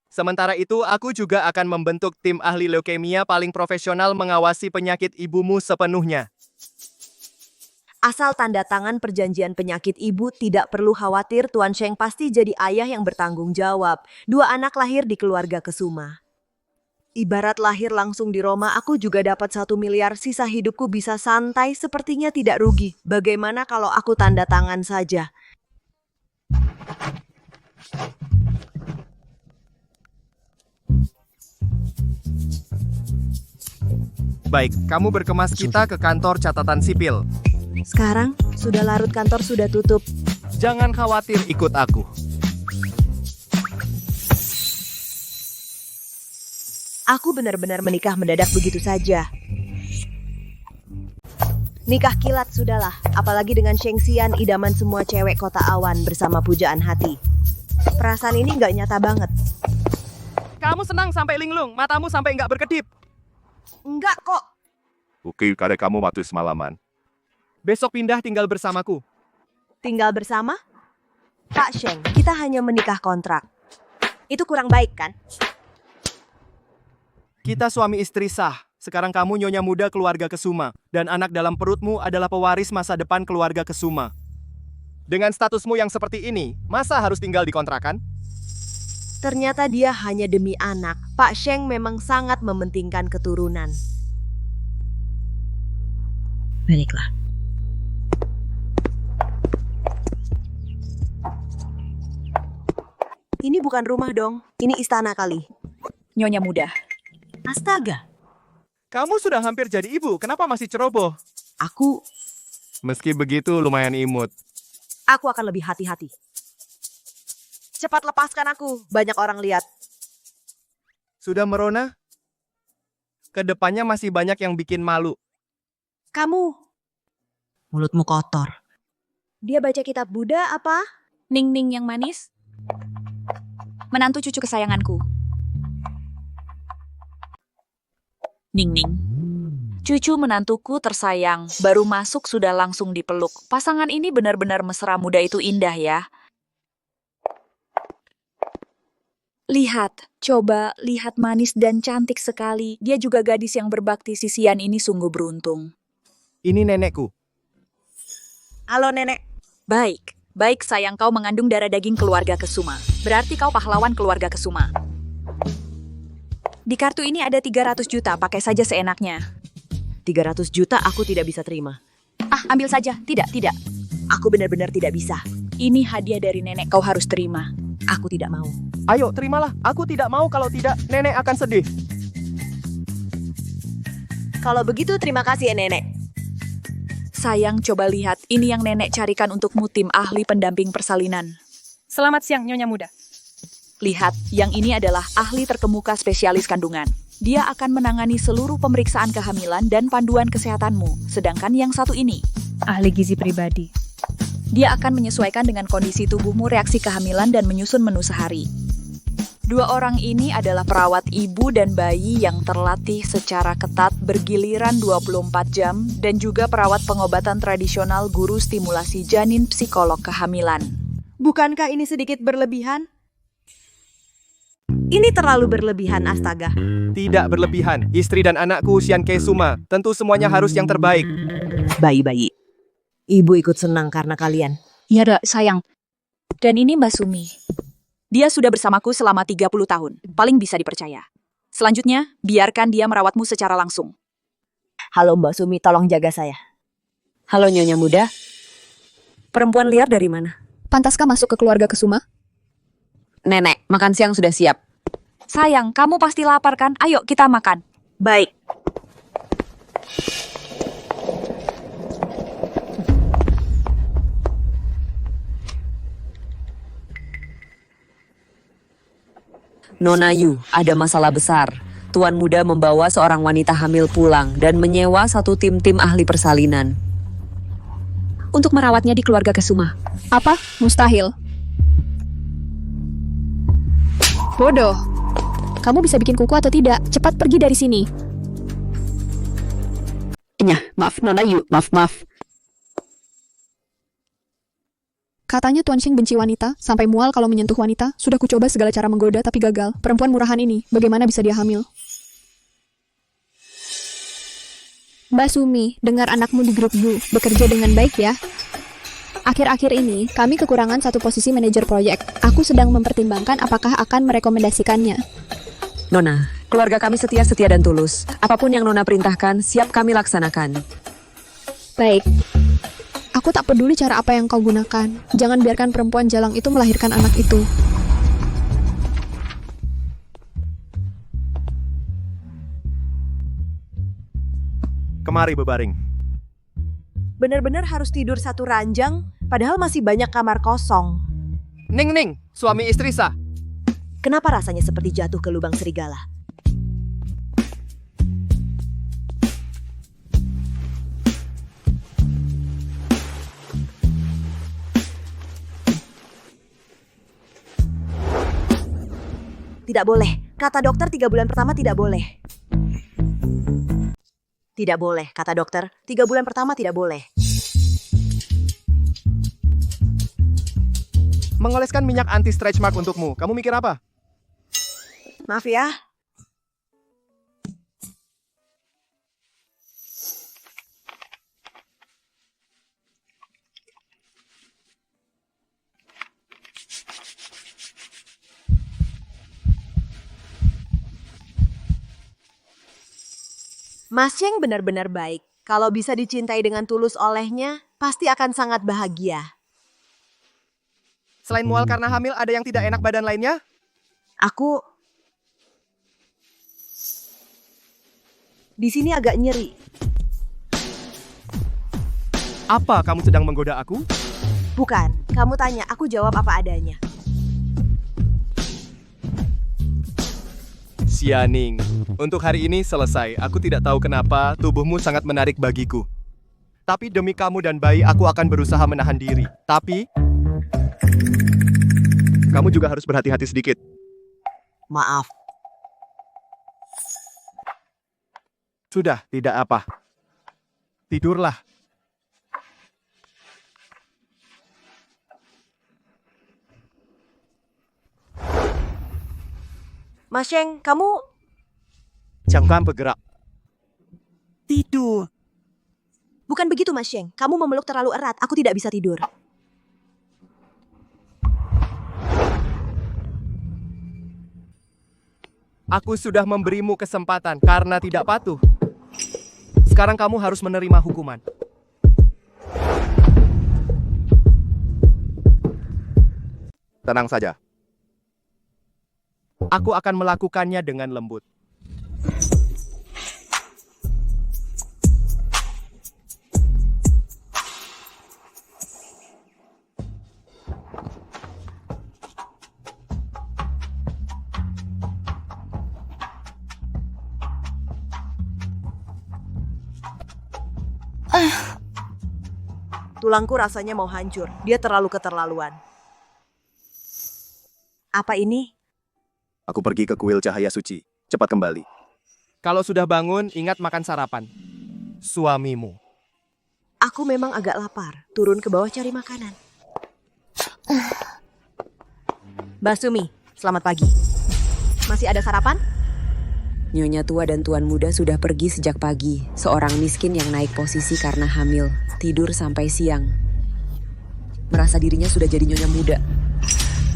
Sementara itu, aku juga akan membentuk tim ahli leukemia paling profesional mengawasi penyakit ibumu sepenuhnya. Asal tanda tangan perjanjian penyakit ibu, tidak perlu khawatir, Tuan Sheng pasti jadi ayah yang bertanggung jawab. 2 anak lahir di keluarga Kesuma. Ibarat lahir langsung di Roma, aku juga dapat 1 miliar, sisa hidupku bisa santai, sepertinya tidak rugi. Bagaimana kalau aku tanda tangan saja? Baik, kamu berkemas kita ke kantor catatan sipil. Sekarang, sudah larut, kantor sudah tutup. Jangan khawatir, ikut aku. Aku benar-benar menikah mendadak begitu saja. Nikah kilat sudahlah, apalagi dengan Sheng Xian, idaman semua cewek kota awan bersama pujaan hati. Perasaan ini nggak nyata banget. Kamu senang sampai linglung, matamu sampai nggak berkedip. Enggak kok. Oke, kada kamu waktu semalaman. Besok pindah tinggal bersamaku. Tinggal bersama? Pak Sheng, kita hanya menikah kontrak. Itu kurang baik kan? Kita suami istri sah. Sekarang kamu nyonya muda keluarga Kesuma. Dan anak dalam perutmu adalah pewaris masa depan keluarga Kesuma. Dengan statusmu yang seperti ini, masa harus tinggal di kontrakan? Ternyata dia hanya demi anak. Pak Sheng memang sangat mementingkan keturunan. Baiklah. Ini bukan rumah dong, ini istana kali. Nyonya muda. Astaga. Kamu sudah hampir jadi ibu, kenapa masih ceroboh? Aku... Meski begitu lumayan imut. Aku akan lebih hati-hati. Cepat lepaskan aku, banyak orang lihat. Sudah merona? Kedepannya masih banyak yang bikin malu. Kamu... Mulutmu kotor. Dia baca kitab Buddha apa? Ning-ning yang manis. Menantu cucu kesayanganku. Ning-ning. Cucu menantuku tersayang, baru masuk sudah langsung dipeluk. Pasangan ini benar-benar mesra, muda itu indah ya. Lihat, coba lihat, manis dan cantik sekali. Dia juga gadis yang berbakti, sisian ini sungguh beruntung. Ini nenekku. Halo nenek. Baik sayang, kau mengandung darah daging keluarga Kesuma. Berarti kau pahlawan keluarga Kesuma. Di kartu ini ada 300 juta, pakai saja seenaknya. 300 juta aku tidak bisa terima. Ah, ambil saja. Tidak. Aku benar-benar tidak bisa. Ini hadiah dari nenek, kau harus terima. Aku tidak mau. Ayo, terimalah. Aku tidak mau, kalau tidak, nenek akan sedih. Kalau begitu, terima kasih ya nenek. Sayang, coba lihat. Ini yang nenek carikan untukmu, tim ahli pendamping persalinan. Selamat siang, Nyonya Muda. Lihat, yang ini adalah ahli terkemuka spesialis kandungan. Dia akan menangani seluruh pemeriksaan kehamilan dan panduan kesehatanmu. Sedangkan yang satu ini, Ahli gizi pribadi. dia akan menyesuaikan dengan kondisi tubuhmu, reaksi kehamilan, dan menyusun menu sehari. 2 orang ini adalah perawat ibu dan bayi yang terlatih secara ketat, bergiliran 24 jam, dan juga perawat pengobatan tradisional, guru stimulasi janin, psikolog kehamilan. Bukankah ini sedikit berlebihan? Ini terlalu berlebihan, astaga. Tidak berlebihan. Istri dan anakku, Xian Kesuma. Tentu semuanya harus yang terbaik. Bayi-bayi. Ibu ikut senang karena kalian. Ya, Dak, sayang. Dan ini Mbak Sumi. Dia sudah bersamaku selama 30 tahun. Paling bisa dipercaya. Selanjutnya, biarkan dia merawatmu secara langsung. Halo Mbak Sumi, tolong jaga saya. Halo Nyonya Muda. Perempuan liar dari mana? Pantaskah masuk ke keluarga Kesuma? Nenek, makan siang sudah siap. Sayang, kamu pasti lapar kan? Ayo kita makan. Baik. Nona Yu, ada masalah besar. Tuan Muda membawa seorang wanita hamil pulang dan menyewa satu tim ahli persalinan untuk merawatnya di keluarga Kesuma. Apa? Mustahil. Bodoh. Kamu bisa bikin kuku atau tidak? Cepat pergi dari sini. Maaf Nona Yu, maaf. Katanya Tuan Sheng benci wanita, sampai mual kalau menyentuh wanita. Sudah kucoba segala cara menggoda tapi gagal. Perempuan murahan ini, bagaimana bisa dia hamil? Mbak Sumi, dengar anakmu di grup Bu. Bekerja dengan baik ya. Akhir-akhir ini, kami kekurangan satu posisi manajer proyek. Aku sedang mempertimbangkan apakah akan merekomendasikannya. Nona, keluarga kami setia dan tulus. Apapun yang Nona perintahkan, siap kami laksanakan. Baik. Aku tak peduli cara apa yang kau gunakan. Jangan biarkan perempuan jalang itu melahirkan anak itu. Kemari bebaring. Benar-benar harus tidur satu ranjang, padahal masih banyak kamar kosong. Ning, suami istri sah. Kenapa rasanya seperti jatuh ke lubang serigala? Tidak boleh. Kata dokter 3 bulan pertama tidak boleh. Tidak boleh, kata dokter. 3 bulan pertama tidak boleh. Mengoleskan minyak anti-stretch mark untukmu. Kamu mikir apa? Maaf ya. Mas Sheng benar-benar baik. Kalau bisa dicintai dengan tulus olehnya, pasti akan sangat bahagia. Selain mual karena hamil, ada yang tidak enak badan lainnya? Aku di sini agak nyeri. Apa kamu sedang menggoda aku? Bukan, kamu tanya, aku jawab apa adanya. Xianing, untuk hari ini selesai. Aku tidak tahu kenapa tubuhmu sangat menarik bagiku. Tapi demi kamu dan bayi, aku akan berusaha menahan diri. Tapi kamu juga harus berhati-hati sedikit. Maaf. Sudah, tidak apa. Tidurlah. Mas Sheng, kamu Jangan bergerak. tidur. Bukan begitu, Mas Sheng. Kamu memeluk terlalu erat. Aku tidak bisa tidur. Aku sudah memberimu kesempatan karena tidak patuh. Sekarang kamu harus menerima hukuman. Tenang saja. Aku akan melakukannya dengan lembut. Tulangku rasanya mau hancur. Dia terlalu keterlaluan. Apa ini? Aku pergi ke kuil cahaya suci. Cepat kembali. Kalau sudah bangun, ingat makan sarapan. Suamimu. Aku memang agak lapar. Turun ke bawah cari makanan. Mbak Sumi, selamat pagi. Masih ada sarapan? Nyonya tua dan tuan muda sudah pergi sejak pagi. Seorang miskin yang naik posisi karena hamil, tidur sampai siang. Merasa dirinya sudah jadi nyonya muda.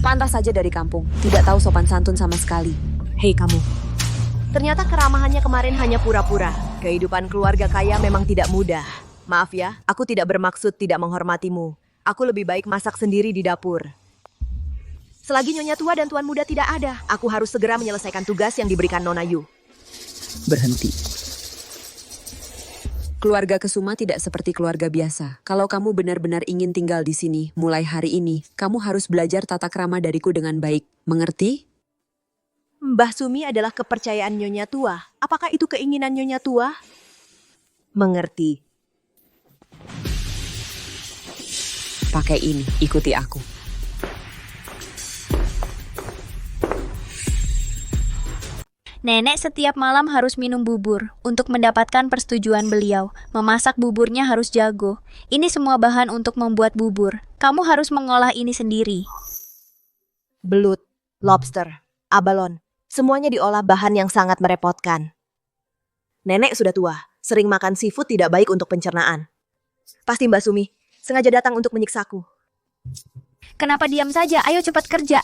Pantas saja dari kampung, tidak tahu sopan santun sama sekali. Hei kamu. Ternyata keramahannya kemarin hanya pura-pura. Kehidupan keluarga kaya memang tidak mudah. Maaf ya, aku tidak bermaksud tidak menghormatimu. Aku lebih baik masak sendiri di dapur. Selagi Nyonya tua dan tuan muda tidak ada, aku harus segera menyelesaikan tugas yang diberikan Nona Yu. Berhenti. Keluarga Kesuma tidak seperti keluarga biasa. Kalau kamu benar-benar ingin tinggal di sini, mulai hari ini, kamu harus belajar tata krama dariku dengan baik. Mengerti? Mbah Sumi adalah kepercayaan Nyonya tua. Apakah itu keinginan Nyonya tua? Mengerti. Pakai ini, ikuti aku. Nenek setiap malam harus minum bubur. Untuk mendapatkan persetujuan beliau, memasak buburnya harus jago. Ini semua bahan untuk membuat bubur. Kamu harus mengolah ini sendiri. Belut, lobster, abalon, semuanya diolah bahan yang sangat merepotkan. Nenek sudah tua, sering makan seafood tidak baik untuk pencernaan. Pasti Mbak Sumi sengaja datang untuk menyiksaku. Kenapa diam saja? Ayo cepat kerja.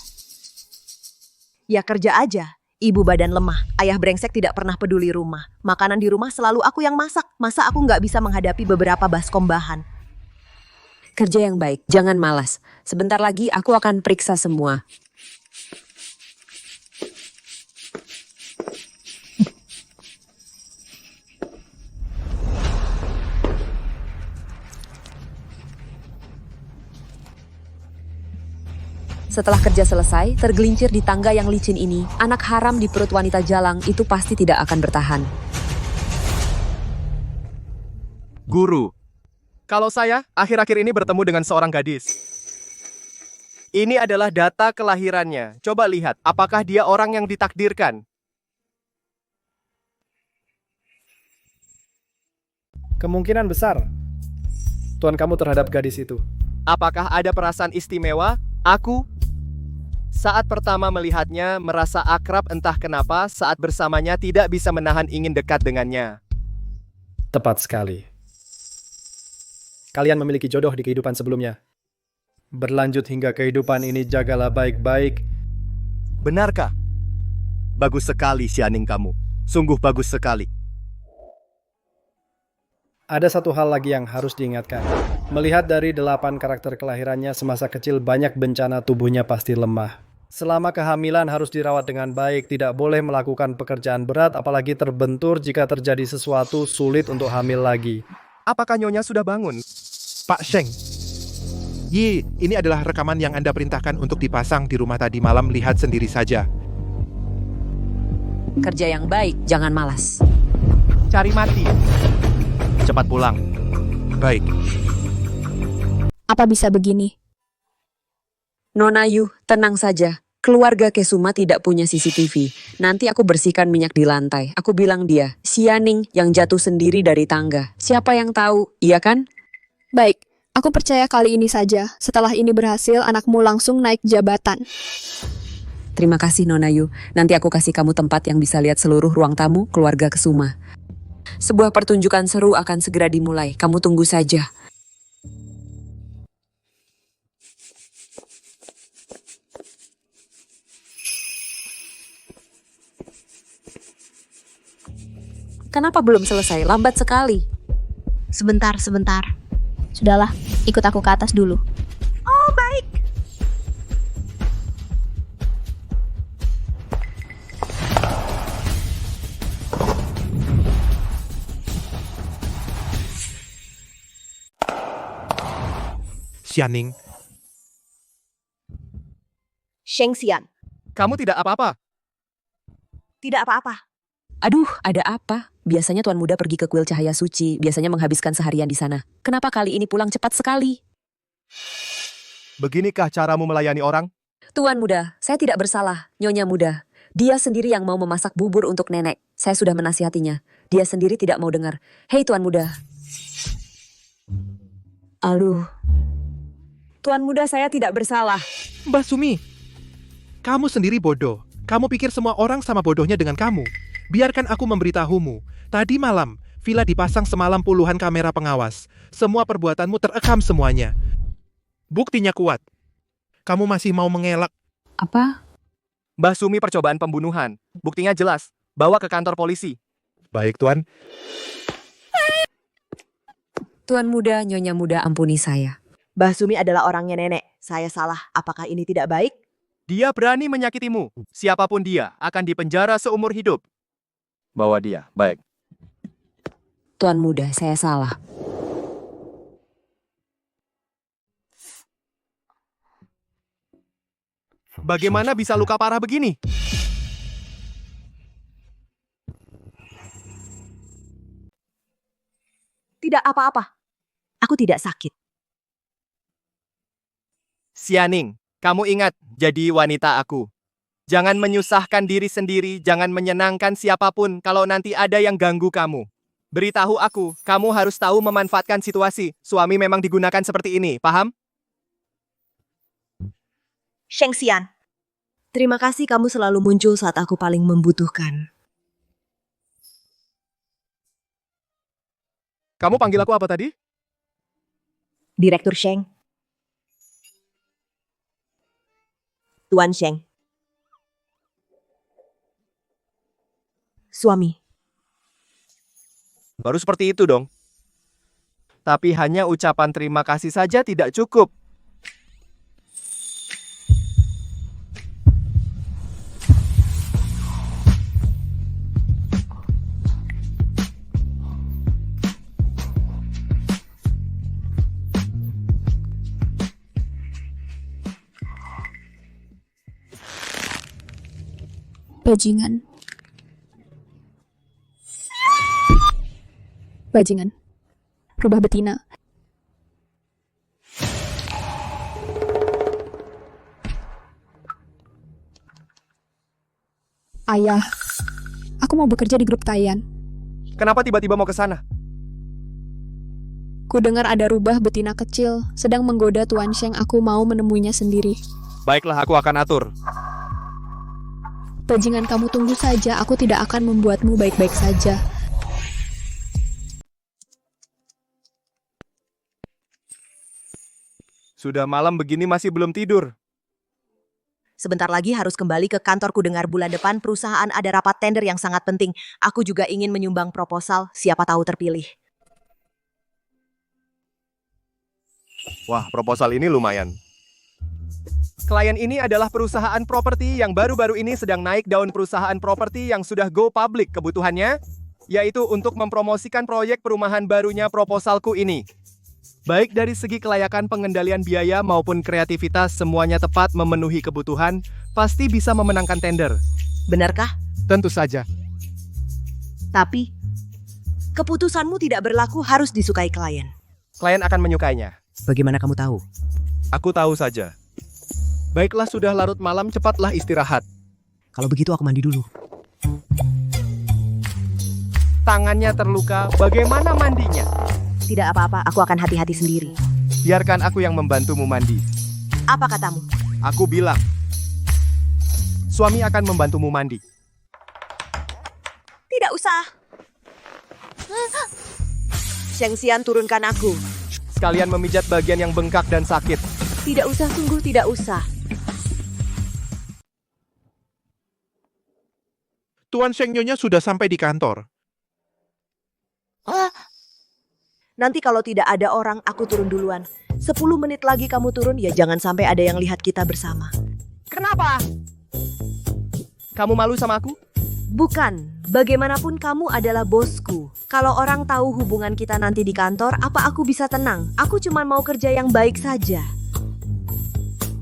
Ya kerja aja. Ibu badan lemah, ayah brengsek tidak pernah peduli rumah. Makanan di rumah selalu aku yang masak. Masa aku nggak bisa menghadapi beberapa baskom bahan? Kerja yang baik, jangan malas. Sebentar lagi aku akan periksa semua. Setelah kerja selesai, tergelincir di tangga yang licin ini, anak haram di perut wanita jalang itu pasti tidak akan bertahan. Guru, kalau saya akhir-akhir ini bertemu dengan seorang gadis. Ini adalah data kelahirannya. Coba lihat, apakah dia orang yang ditakdirkan? Kemungkinan besar tuan kamu terhadap gadis itu. Apakah ada perasaan istimewa? Aku saat pertama melihatnya merasa akrab entah kenapa saat bersamanya tidak bisa menahan ingin dekat dengannya. Tepat sekali. Kalian memiliki jodoh di kehidupan sebelumnya. Berlanjut hingga kehidupan ini, jagalah baik-baik. Benarkah? Bagus sekali Xianing kamu. Sungguh bagus sekali. Ada satu hal lagi yang harus diingatkan. Melihat dari 8 karakter kelahirannya semasa kecil, banyak bencana tubuhnya pasti lemah. Selama kehamilan harus dirawat dengan baik, tidak boleh melakukan pekerjaan berat, apalagi terbentur jika terjadi sesuatu sulit untuk hamil lagi. Apakah Nyonya sudah bangun? Pak Sheng. Yi, ini adalah rekaman yang Anda perintahkan untuk dipasang di rumah tadi malam, lihat sendiri saja. Kerja yang baik, jangan malas. Cari mati. Cepat pulang. Baik. Apa bisa begini? Nona Yu, tenang saja. Keluarga Kesuma tidak punya CCTV. Nanti aku bersihkan minyak di lantai. Aku bilang dia, Xianing yang jatuh sendiri dari tangga. Siapa yang tahu, iya kan? Baik, aku percaya kali ini saja. Setelah ini berhasil, anakmu langsung naik jabatan. Terima kasih Nona Yu. Nanti aku kasih kamu tempat yang bisa lihat seluruh ruang tamu keluarga Kesuma. Sebuah pertunjukan seru akan segera dimulai. Kamu tunggu saja. Kenapa belum selesai? Lambat sekali. Sebentar. Sudahlah, ikut aku ke atas dulu. Oh, baik. Xianing. Sheng Xian. Kamu tidak apa-apa? Tidak apa-apa. Aduh, ada apa? Biasanya Tuan Muda pergi ke kuil cahaya suci, biasanya menghabiskan seharian di sana. Kenapa kali ini pulang cepat sekali? Beginikah caramu melayani orang? Tuan Muda, saya tidak bersalah. Nyonya Muda, dia sendiri yang mau memasak bubur untuk nenek. Saya sudah menasihatinya. Dia sendiri tidak mau dengar. Hei Tuan Muda. Aduh. Tuan Muda, saya tidak bersalah. Mbak Sumi, kamu sendiri bodoh. Kamu pikir semua orang sama bodohnya dengan kamu? Biarkan aku memberitahumu. Tadi malam, villa dipasang semalam puluhan kamera pengawas. Semua perbuatanmu terekam semuanya. Buktinya kuat. Kamu masih mau mengelak? Apa? Mbah Sumi percobaan pembunuhan. Buktinya jelas. Bawa ke kantor polisi. Baik, Tuan. Tuan muda, Nyonya muda, ampuni saya. Mbah Sumi adalah orangnya nenek. Saya salah. Apakah ini tidak baik? Dia berani menyakitimu. Siapapun dia akan dipenjara seumur hidup. Bawa dia. Baik. Tuan muda, saya salah. Bagaimana bisa luka parah begini? Tidak apa-apa. Aku tidak sakit. Xianing, kamu ingat jadi wanita aku. Jangan menyusahkan diri sendiri, jangan menyenangkan siapapun kalau nanti ada yang ganggu kamu. Beritahu aku, kamu harus tahu memanfaatkan situasi. Suami memang digunakan seperti ini, paham? Sheng Xian. Terima kasih kamu selalu muncul saat aku paling membutuhkan. Kamu panggil aku apa tadi? Direktur Sheng. Tuan Sheng. Suami. Baru seperti itu dong. Tapi hanya ucapan terima kasih saja tidak cukup. Bajingan. Bajingan. Rubah betina. Ayah, aku mau bekerja di grup Tayan. Kenapa tiba-tiba mau ke sana? Ku dengar ada rubah betina kecil sedang menggoda Tuan Sheng. Aku mau menemuinya sendiri. Baiklah, aku akan atur. Bajingan, kamu tunggu saja. Aku tidak akan membuatmu baik-baik saja. Sudah malam begini masih belum tidur. Sebentar lagi harus kembali ke kantorku dengar bulan depan perusahaan ada rapat tender yang sangat penting. Aku juga ingin menyumbang proposal, siapa tahu terpilih. Wah, proposal ini lumayan. Klien ini adalah perusahaan properti yang baru-baru ini sedang naik daun perusahaan properti yang sudah go public. Kebutuhannya yaitu untuk mempromosikan proyek perumahan barunya proposalku ini. Baik dari segi kelayakan pengendalian biaya maupun kreativitas, semuanya tepat memenuhi kebutuhan, pasti bisa memenangkan tender. Benarkah? Tentu saja. Tapi, keputusanmu tidak berlaku harus disukai klien. Klien akan menyukainya. Bagaimana kamu tahu? Aku tahu saja. Baiklah, sudah larut malam, cepatlah istirahat. Kalau begitu aku mandi dulu. Tangannya terluka, bagaimana mandinya? Tidak apa-apa, aku akan hati-hati sendiri. Biarkan aku yang membantumu mandi. Apa katamu? Aku bilang, suami akan membantumu mandi. Tidak usah. Sheng Xian, turunkan aku. Sekalian memijat bagian yang bengkak dan sakit. Tidak usah, sungguh tidak usah. Tuan Sheng Nyonya sudah sampai di kantor. Nanti kalau tidak ada orang, aku turun duluan. 10 menit lagi kamu turun, ya jangan sampai ada yang lihat kita bersama. Kenapa? Kamu malu sama aku? Bukan, bagaimanapun kamu adalah bosku. Kalau orang tahu hubungan kita nanti di kantor, apa aku bisa tenang? Aku cuma mau kerja yang baik saja.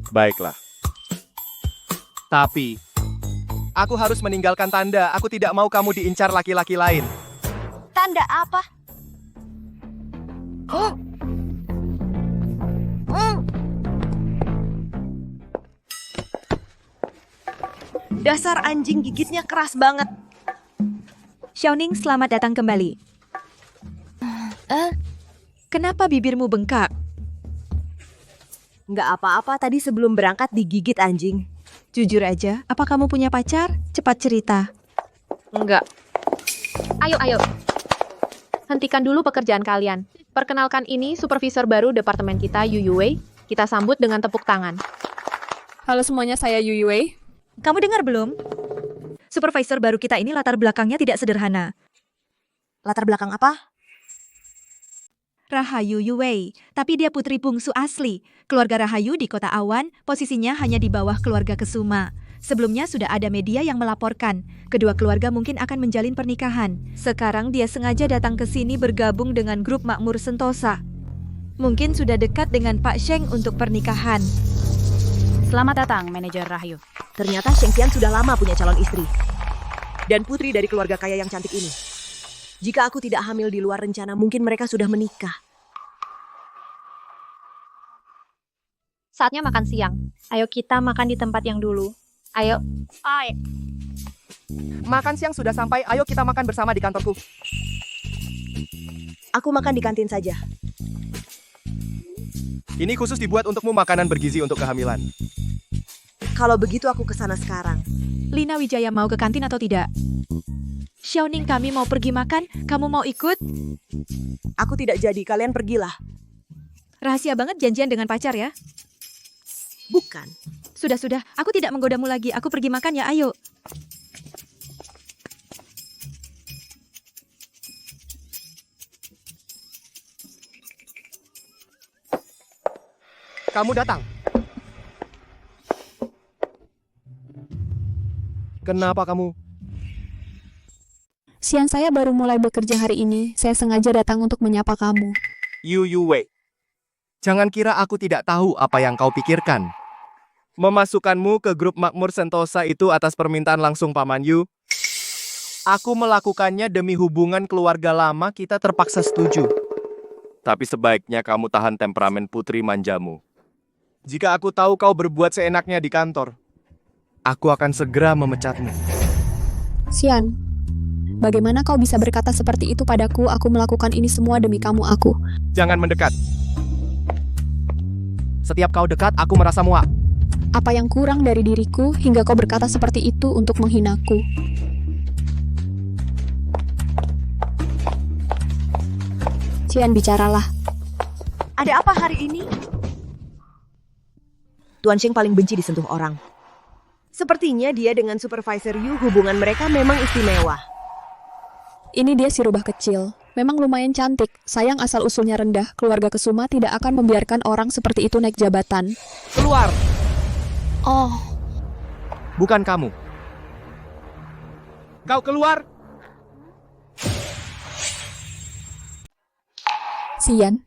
Baiklah. Tapi, aku harus meninggalkan tanda. Aku tidak mau kamu diincar laki-laki lain. Tanda apa? Dasar anjing, gigitnya keras banget. Xiaoning, selamat datang kembali. Kenapa bibirmu bengkak? Nggak apa-apa, tadi sebelum berangkat digigit anjing. Jujur aja, apa kamu punya pacar? Cepat cerita. Enggak. Ayo. Hentikan dulu pekerjaan kalian. Perkenalkan ini supervisor baru departemen kita, Yu Yue. Kita sambut dengan tepuk tangan. Halo semuanya, saya Yu Yue. Kamu dengar belum? Supervisor baru kita ini latar belakangnya tidak sederhana. Latar belakang apa? Rahayu Yue, tapi dia putri bungsu asli. Keluarga Rahayu di Kota Awan, posisinya hanya di bawah keluarga Kesuma. Sebelumnya sudah ada media yang melaporkan, kedua keluarga mungkin akan menjalin pernikahan. Sekarang dia sengaja datang ke sini bergabung dengan grup makmur Sentosa. Mungkin sudah dekat dengan Pak Sheng untuk pernikahan. Selamat datang, manajer Rahayu. Ternyata Sheng Xian sudah lama punya calon istri. Dan putri dari keluarga kaya yang cantik ini. Jika aku tidak hamil di luar rencana, mungkin mereka sudah menikah. Saatnya makan siang. Ayo kita makan di tempat yang dulu. Ayo. Makan siang sudah sampai, ayo kita makan bersama di kantorku. Aku makan di kantin saja. Ini khusus dibuat untukmu makanan bergizi untuk kehamilan. Kalau begitu aku kesana sekarang. Lina Wijaya mau ke kantin atau tidak? Xiaoning, kami mau pergi makan, kamu mau ikut? Aku tidak jadi, kalian pergilah. Rahasia banget janjian dengan pacar ya? Bukan. Sudah, aku tidak menggodamu lagi, aku pergi makan ya, ayo. Kamu datang. Kenapa kamu? Siang saya baru mulai bekerja hari ini. Saya sengaja datang untuk menyapa kamu. Yu Yue. Jangan kira aku tidak tahu apa yang kau pikirkan. Memasukkanmu ke grup makmur Sentosa itu atas permintaan langsung Paman Yu. Aku melakukannya demi hubungan keluarga lama, kita terpaksa setuju. Tapi sebaiknya kamu tahan temperamen putri manjamu. Jika aku tahu kau berbuat seenaknya di kantor, aku akan segera memecatmu. Xian, bagaimana kau bisa berkata seperti itu padaku? Aku melakukan ini semua demi kamu, aku. Jangan mendekat. Setiap kau dekat, aku merasa muak. Apa yang kurang dari diriku hingga kau berkata seperti itu untuk menghinaku? Xian, bicaralah. Ada apa hari ini? Tuan Sheng paling benci disentuh orang. Sepertinya dia dengan supervisor Yu, hubungan mereka memang istimewa. Ini dia si rubah kecil. Memang lumayan cantik. Sayang asal-usulnya rendah. Keluarga Kesuma tidak akan membiarkan orang seperti itu naik jabatan. Keluar! Oh. Bukan kamu. Kau keluar! Xian.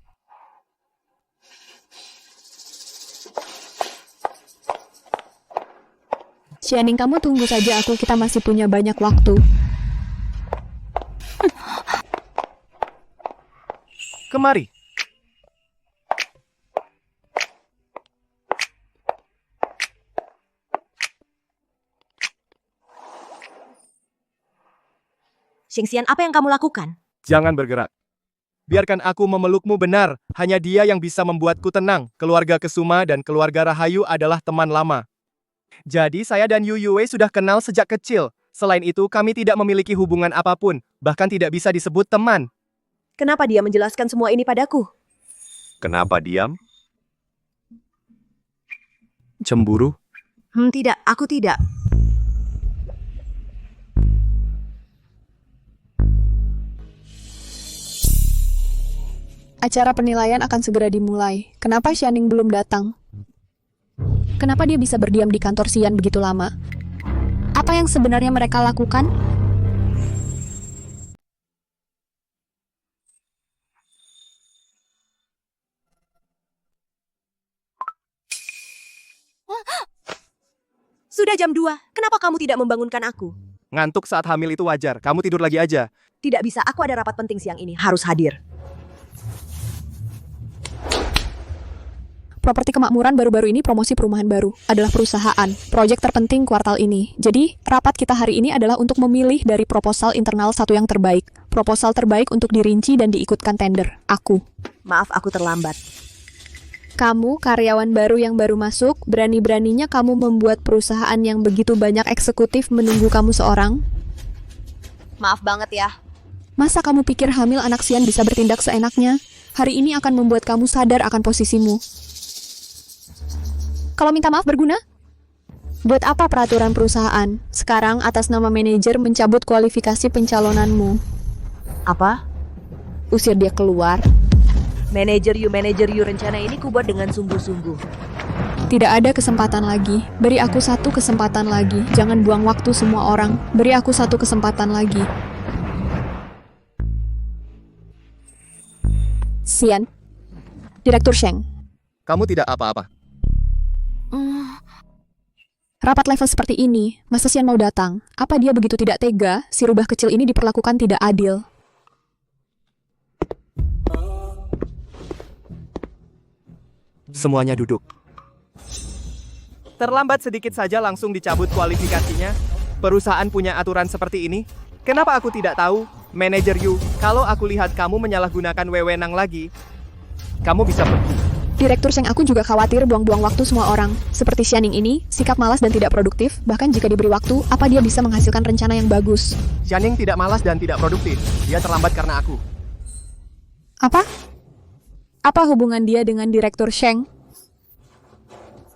Xianing, kamu tunggu saja aku, kita masih punya banyak waktu. Kemari. Sheng Xian, apa yang kamu lakukan? Jangan bergerak. Biarkan aku memelukmu benar. Hanya dia yang bisa membuatku tenang. Keluarga Kesuma dan keluarga Rahayu adalah teman lama. Jadi saya dan Yu Yue sudah kenal sejak kecil. Selain itu kami tidak memiliki hubungan apapun. Bahkan tidak bisa disebut teman. Kenapa dia menjelaskan semua ini padaku? Kenapa diam? Cemburu? Tidak, aku tidak. Acara penilaian akan segera dimulai. Kenapa Xianing belum datang? Kenapa dia bisa berdiam di kantor Xian begitu lama? Apa yang sebenarnya mereka lakukan? Sudah jam 2, kenapa kamu tidak membangunkan aku? Ngantuk saat hamil itu wajar, kamu tidur lagi aja. Tidak bisa, aku ada rapat penting siang ini, harus hadir. Properti kemakmuran baru-baru ini promosi perumahan baru adalah perusahaan, proyek terpenting kuartal ini. Jadi, rapat kita hari ini adalah untuk memilih dari proposal internal satu yang terbaik. Proposal terbaik untuk dirinci dan diikutkan tender. Aku. Maaf, aku terlambat. Kamu, karyawan baru yang baru masuk, berani-beraninya kamu membuat perusahaan yang begitu banyak eksekutif menunggu kamu seorang? Maaf banget ya. Masa kamu pikir hamil anak Xian bisa bertindak seenaknya? Hari ini akan membuat kamu sadar akan posisimu. Kalau minta maaf berguna? Buat apa peraturan perusahaan? Sekarang atas nama manajer mencabut kualifikasi pencalonanmu. Apa? Usir dia keluar. Manajer you, rencana ini kubuat dengan sungguh-sungguh. Tidak ada kesempatan lagi. Beri aku satu kesempatan lagi. Jangan buang waktu semua orang. Beri aku satu kesempatan lagi. Xian. Direktur Sheng. Kamu tidak apa-apa. Rapat level seperti ini, masa Xian mau datang? Apa dia begitu tidak tega? Si rubah kecil ini diperlakukan tidak adil. Semuanya duduk. Terlambat sedikit saja langsung dicabut kualifikasinya. Perusahaan punya aturan seperti ini. Kenapa aku tidak tahu? Manajer you, kalau aku lihat kamu menyalahgunakan wewenang lagi, kamu bisa pergi. Direktur Sheng, aku juga khawatir buang-buang waktu semua orang. Seperti Xianing ini, sikap malas dan tidak produktif, bahkan jika diberi waktu, apa dia bisa menghasilkan rencana yang bagus? Xianing tidak malas dan tidak produktif. Dia terlambat karena aku. Apa? Apa hubungan dia dengan Direktur Sheng?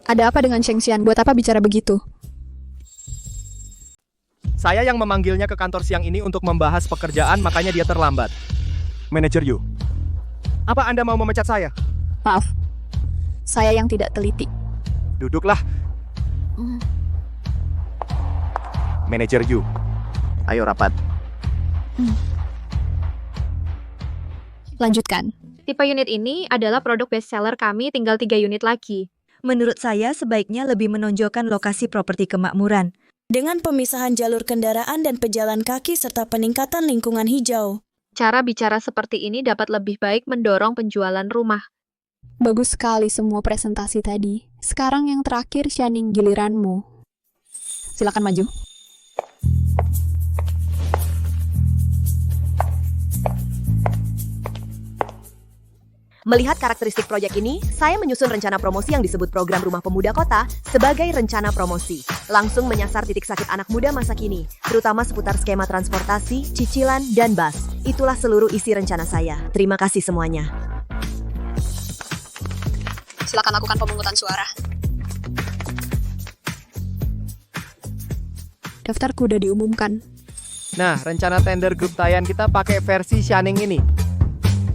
Ada apa dengan Sheng Xian? Buat apa bicara begitu? Saya yang memanggilnya ke kantor siang ini untuk membahas pekerjaan, makanya dia terlambat. Manajer you, apa Anda mau memecat saya? Maaf. Saya yang tidak teliti. Duduklah. Manajer you, ayo rapat. Lanjutkan. Tipe unit ini adalah produk bestseller kami, tinggal 3 unit lagi. Menurut saya sebaiknya lebih menonjolkan lokasi properti kemakmuran. Dengan pemisahan jalur kendaraan dan pejalan kaki serta peningkatan lingkungan hijau. Cara bicara seperti ini dapat lebih baik mendorong penjualan rumah. Bagus sekali semua presentasi tadi. Sekarang yang terakhir, Xianing, giliranmu. Silakan maju. Melihat karakteristik proyek ini, saya menyusun rencana promosi yang disebut Program Rumah Pemuda Kota sebagai rencana promosi. Langsung menyasar titik sakit anak muda masa kini, terutama seputar skema transportasi, cicilan, dan bus. Itulah seluruh isi rencana saya. Terima kasih semuanya. Silakan lakukan pemungutan suara. Daftarku udah diumumkan. Nah, rencana tender grup Tayan kita pakai versi Xianing ini.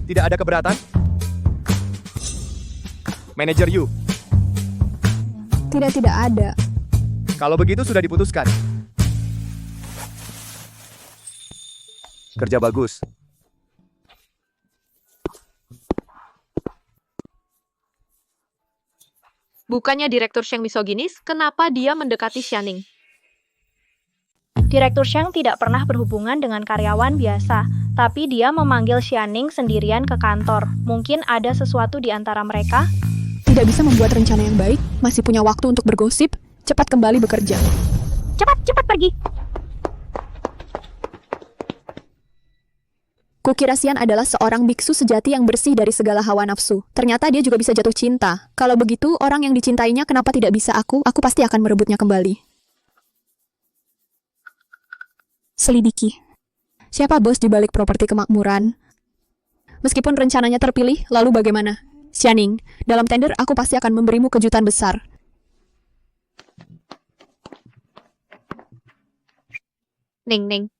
Tidak ada keberatan? Manajer you. Tidak ada. Kalau begitu sudah diputuskan. Kerja bagus. Bukannya Direktur Sheng misoginis, kenapa dia mendekati Xianing? Direktur Sheng tidak pernah berhubungan dengan karyawan biasa, tapi dia memanggil Xianing sendirian ke kantor. Mungkin ada sesuatu di antara mereka? Tidak bisa membuat rencana yang baik, masih punya waktu untuk bergosip, cepat kembali bekerja. Cepat pergi. Kukira Xian adalah seorang biksu sejati yang bersih dari segala hawa nafsu. Ternyata dia juga bisa jatuh cinta. Kalau begitu, orang yang dicintainya kenapa tidak bisa aku pasti akan merebutnya kembali. Selidiki. Siapa bos di balik properti kemakmuran? Meskipun rencananya terpilih, lalu bagaimana? Xianing, dalam tender aku pasti akan memberimu kejutan besar. Ning.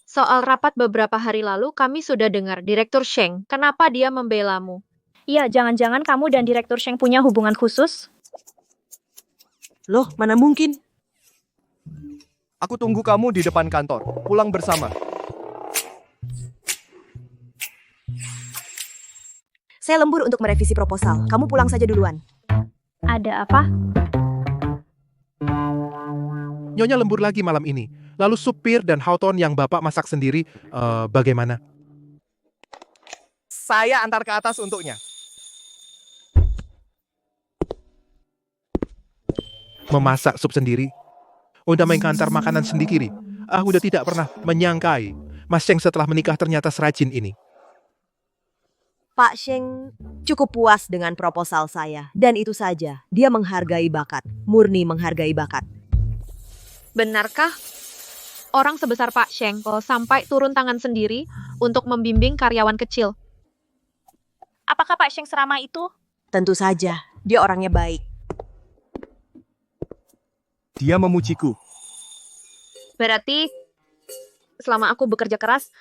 Soal rapat beberapa hari lalu, kami sudah dengar Direktur Sheng. Kenapa dia membelamu? Iya, jangan-jangan kamu dan Direktur Sheng punya hubungan khusus? Loh, mana mungkin? Aku tunggu kamu di depan kantor. Pulang bersama. Saya lembur untuk merevisi proposal. Kamu pulang saja duluan. Ada apa? Nyonya lembur lagi malam ini. Lalu supir dan Houghton yang Bapak masak sendiri, bagaimana? Saya antar ke atas untuknya. Memasak sup sendiri? Udah mengantar makanan sendiri? Udah tidak pernah menyangkai Mas Sheng setelah menikah ternyata serajin ini. Pak Sheng cukup puas dengan proposal saya. Dan itu saja, dia menghargai bakat, murni menghargai bakat. Benarkah orang sebesar Pak Sheng sampai turun tangan sendiri untuk membimbing karyawan kecil? Apakah Pak Sheng seramah itu? Tentu saja, dia orangnya baik. Dia memujiku. Berarti selama aku bekerja keras,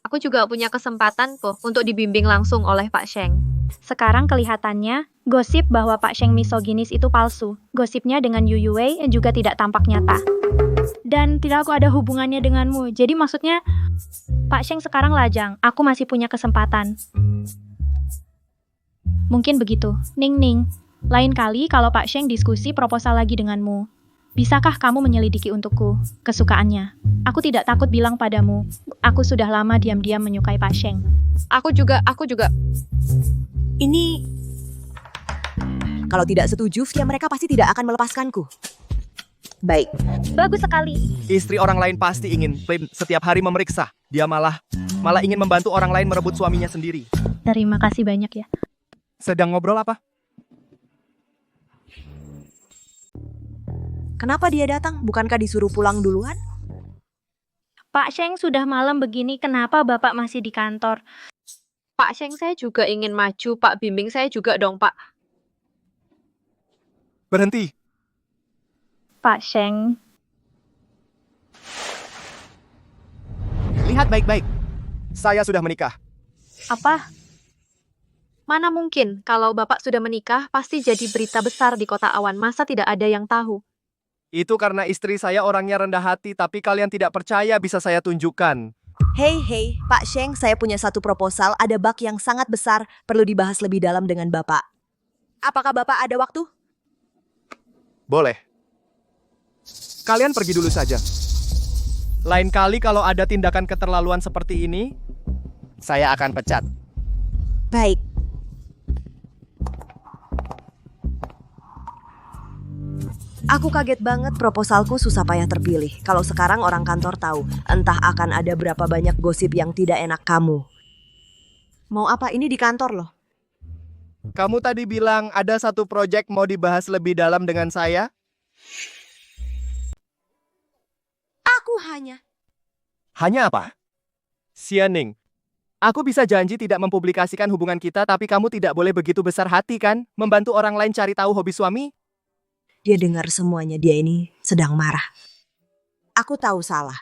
aku juga punya kesempatan untuk dibimbing langsung oleh Pak Sheng. Sekarang kelihatannya, gosip bahwa Pak Sheng misoginis itu palsu. Gosipnya dengan Yu Yuwei juga tidak tampak nyata. Dan tidak aku ada hubungannya denganmu. Jadi maksudnya, Pak Sheng sekarang lajang. Aku masih punya kesempatan. Mungkin begitu. Ning Ning. Lain kali kalau Pak Sheng diskusi proposal lagi denganmu. Bisakah kamu menyelidiki untukku kesukaannya? Aku tidak takut bilang padamu. Aku sudah lama diam-diam menyukai Pak Sheng. Aku juga. Ini... Kalau tidak setuju, via mereka pasti tidak akan melepaskanku. Baik. Bagus sekali. Istri orang lain pasti ingin Flynn setiap hari memeriksa. Dia malah ingin membantu orang lain merebut suaminya sendiri. Terima kasih banyak ya. Sedang ngobrol apa? Kenapa dia datang? Bukankah disuruh pulang duluan? Pak Sheng sudah malam begini, kenapa Bapak masih di kantor? Pak Sheng saya juga ingin maju, Pak bimbing saya juga dong, Pak. Berhenti. Pak Sheng. Lihat baik-baik. Saya sudah menikah. Apa? Mana mungkin kalau Bapak sudah menikah, pasti jadi berita besar di kota awan. Masa tidak ada yang tahu? Itu karena istri saya orangnya rendah hati, tapi kalian tidak percaya bisa saya tunjukkan. Hei, Pak Sheng, saya punya satu proposal, ada bug yang sangat besar, perlu dibahas lebih dalam dengan Bapak. Apakah Bapak ada waktu? Boleh. Kalian pergi dulu saja. Lain kali kalau ada tindakan keterlaluan seperti ini, saya akan pecat. Baik. Aku kaget banget proposalku susah payah terpilih. Kalau sekarang orang kantor tahu, entah akan ada berapa banyak gosip yang tidak enak kamu. Mau apa ini di kantor loh? Kamu tadi bilang ada satu proyek mau dibahas lebih dalam dengan saya? Aku hanya... Hanya apa? Xianing, aku bisa janji tidak mempublikasikan hubungan kita, tapi kamu tidak boleh begitu besar hati kan? Membantu orang lain cari tahu hobi suami? Dia dengar semuanya, dia ini sedang marah. Aku tahu salah.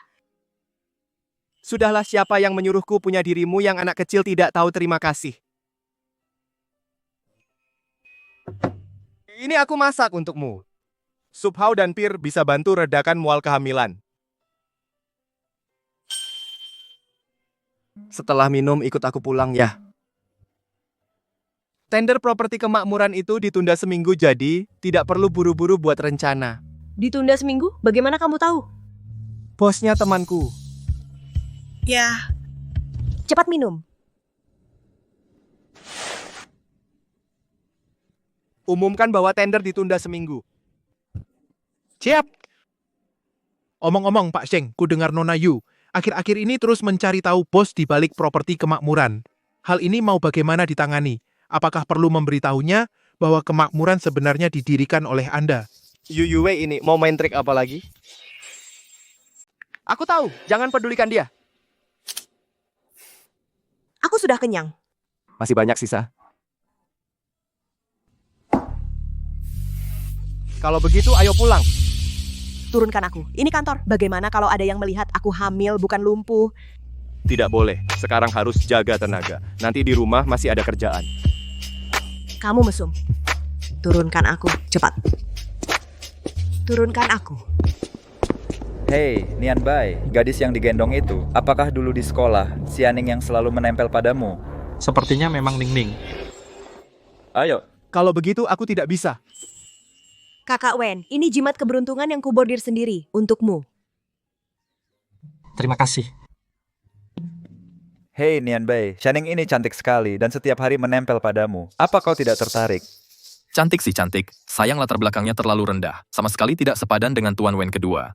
Sudahlah, siapa yang menyuruhku punya dirimu yang anak kecil tidak tahu terima kasih. Ini aku masak untukmu. Sup hao dan pir bisa bantu redakan mual kehamilan. Setelah minum, ikut aku pulang ya. Tender properti kemakmuran itu ditunda seminggu, jadi tidak perlu buru-buru buat rencana. Ditunda seminggu? Bagaimana kamu tahu? Bosnya temanku. Ya. Cepat minum. Umumkan bahwa tender ditunda seminggu. Siap. Omong-omong Pak Sheng, ku dengar Nona Yu akhir-akhir ini terus mencari tahu bos di balik properti kemakmuran. Hal ini mau bagaimana ditangani? Apakah perlu memberitahunya bahwa kemakmuran sebenarnya didirikan oleh Anda? Yu Yuwei ini mau main trik apa lagi? Aku tahu, jangan pedulikan dia. Aku sudah kenyang. Masih banyak sisa. Kalau begitu, ayo pulang. Turunkan aku. Ini kantor. Bagaimana kalau ada yang melihat aku hamil bukan lumpuh? Tidak boleh, sekarang harus jaga tenaga. Nanti di rumah masih ada kerjaan. Kamu mesum. Turunkan aku, cepat. Turunkan aku. Hei, Nian Bai, gadis yang digendong itu, apakah dulu di sekolah, Xianing yang selalu menempel padamu? Sepertinya memang Ning Ning. Ayo. Kalau begitu, aku tidak bisa. Kakak Wen, ini jimat keberuntungan yang kubordir sendiri, untukmu. Terima kasih. Hei Nian Bai, Xianing ini cantik sekali dan setiap hari menempel padamu. Apa kau tidak tertarik? Cantik sih cantik, sayang latar belakangnya terlalu rendah. Sama sekali tidak sepadan dengan Tuan Wen kedua.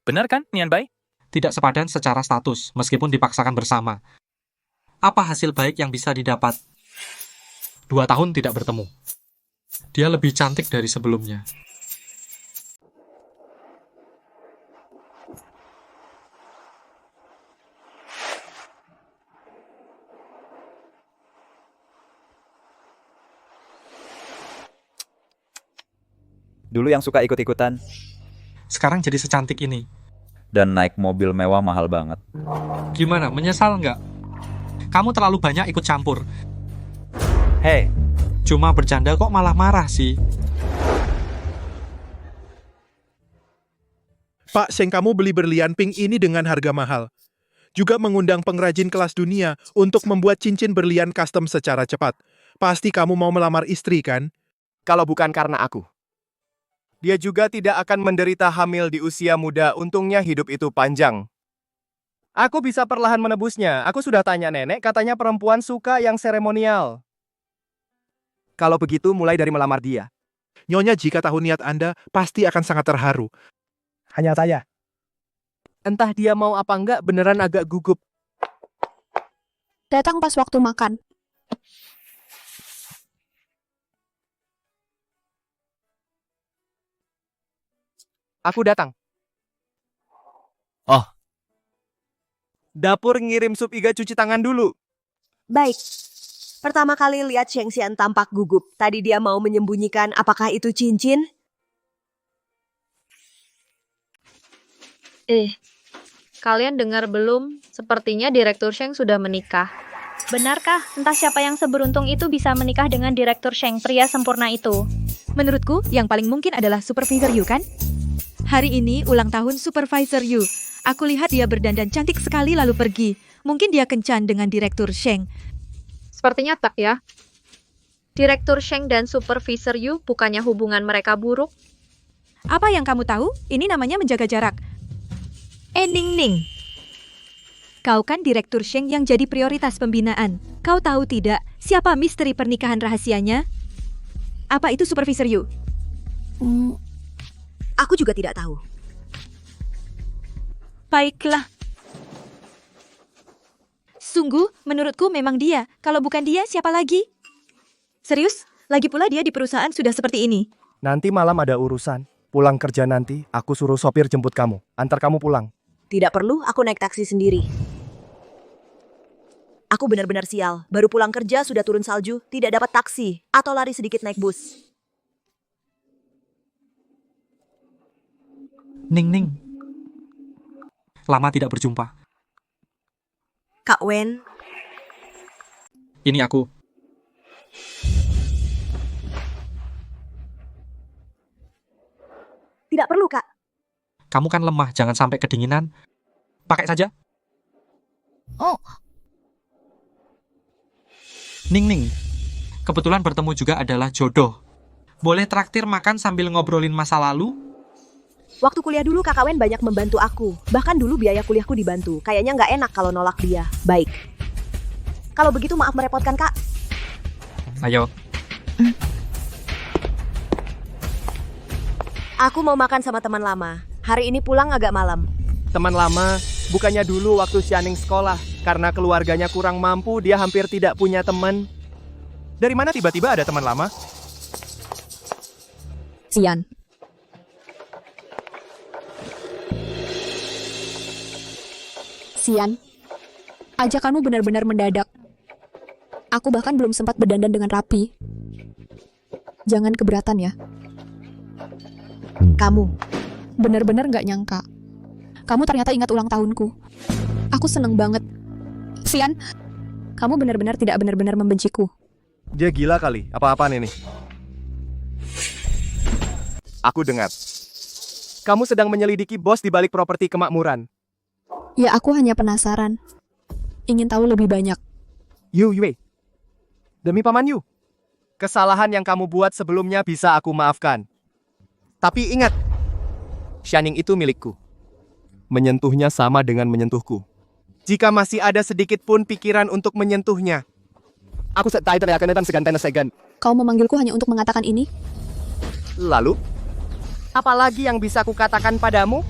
Benar kan, Nian Bai? Tidak sepadan secara status, meskipun dipaksakan bersama. Apa hasil baik yang bisa didapat? 2 tahun tidak bertemu. Dia lebih cantik dari sebelumnya. Dulu yang suka ikut-ikutan. Sekarang jadi secantik ini. Dan naik mobil mewah mahal banget. Gimana, menyesal nggak? Kamu terlalu banyak ikut campur. Hei, cuma bercanda kok malah marah sih. Pak Sheng, kamu beli berlian pink ini dengan harga mahal. Juga mengundang pengrajin kelas dunia untuk membuat cincin berlian custom secara cepat. Pasti kamu mau melamar istri, kan? Kalau bukan karena aku. Dia juga tidak akan menderita hamil di usia muda, untungnya hidup itu panjang. Aku bisa perlahan menebusnya. Aku sudah tanya nenek, katanya perempuan suka yang seremonial. Kalau begitu, mulai dari melamar dia. Nyonya, jika tahu niat Anda, pasti akan sangat terharu. Hanya saya. Entah dia mau apa enggak, beneran agak gugup. Datang pas waktu makan. Aku datang. Oh. Dapur ngirim sup iga cuci tangan dulu. Baik. Pertama kali lihat Sheng Xian tampak gugup. Tadi dia mau menyembunyikan apakah itu cincin? Kalian dengar belum? Sepertinya Direktur Sheng sudah menikah. Benarkah? Entah siapa yang seberuntung itu bisa menikah dengan Direktur Sheng, pria sempurna itu. Menurutku, yang paling mungkin adalah Supervisor Yu, kan? Hari ini ulang tahun Supervisor Yu. Aku lihat dia berdandan cantik sekali lalu pergi. Mungkin dia kencan dengan Direktur Sheng. Sepertinya tak ya. Direktur Sheng dan Supervisor Yu bukannya hubungan mereka buruk? Apa yang kamu tahu? Ini namanya menjaga jarak. Ning Ning. Kau kan Direktur Sheng yang jadi prioritas pembinaan. Kau tahu tidak siapa misteri pernikahan rahasianya? Apa itu Supervisor Yu? Aku juga tidak tahu. Baiklah. Sungguh, menurutku memang dia. Kalau bukan dia, siapa lagi? Serius? Lagi pula dia di perusahaan sudah seperti ini. Nanti malam ada urusan. Pulang kerja nanti, aku suruh sopir jemput kamu. Antar kamu pulang. Tidak perlu, aku naik taksi sendiri. Aku benar-benar sial. Baru pulang kerja sudah turun salju, tidak dapat taksi. Atau lari sedikit naik bus. Ning. Lama tidak berjumpa. Kak Wen. Ini aku. Tidak perlu, Kak. Kamu kan lemah, jangan sampai kedinginan. Pakai saja. Oh. Ning. Kebetulan bertemu juga adalah jodoh. Boleh traktir makan sambil ngobrolin masa lalu? Waktu kuliah dulu Kakak Wen banyak membantu aku. Bahkan dulu biaya kuliahku dibantu. Kayaknya nggak enak kalau nolak dia. Baik. Kalau begitu maaf merepotkan, Kak. Ayo. Aku mau makan sama teman lama. Hari ini pulang agak malam. Teman lama, bukannya dulu waktu Xianing sekolah. Karena keluarganya kurang mampu, dia hampir tidak punya teman. Dari mana tiba-tiba ada teman lama? Xian. Xian, ajakanmu benar-benar mendadak. Aku bahkan belum sempat berdandan dengan rapi. Jangan keberatan ya. Kamu benar-benar nggak nyangka. Kamu ternyata ingat ulang tahunku. Aku seneng banget. Xian, kamu benar-benar tidak benar-benar membenciku. Dia gila kali, apa-apaan ini? Aku dengar. Kamu sedang menyelidiki bos di balik properti kemakmuran. Ya, aku hanya penasaran. Ingin tahu lebih banyak. Yu Yue. Demi Paman Yu. Kesalahan yang kamu buat sebelumnya bisa aku maafkan. Tapi ingat, Xianing itu milikku. Menyentuhnya sama dengan menyentuhku. Jika masih ada sedikit pun pikiran untuk menyentuhnya, aku segan. Kau memanggilku hanya untuk mengatakan ini? Lalu, apalagi yang bisa kukatakan padamu?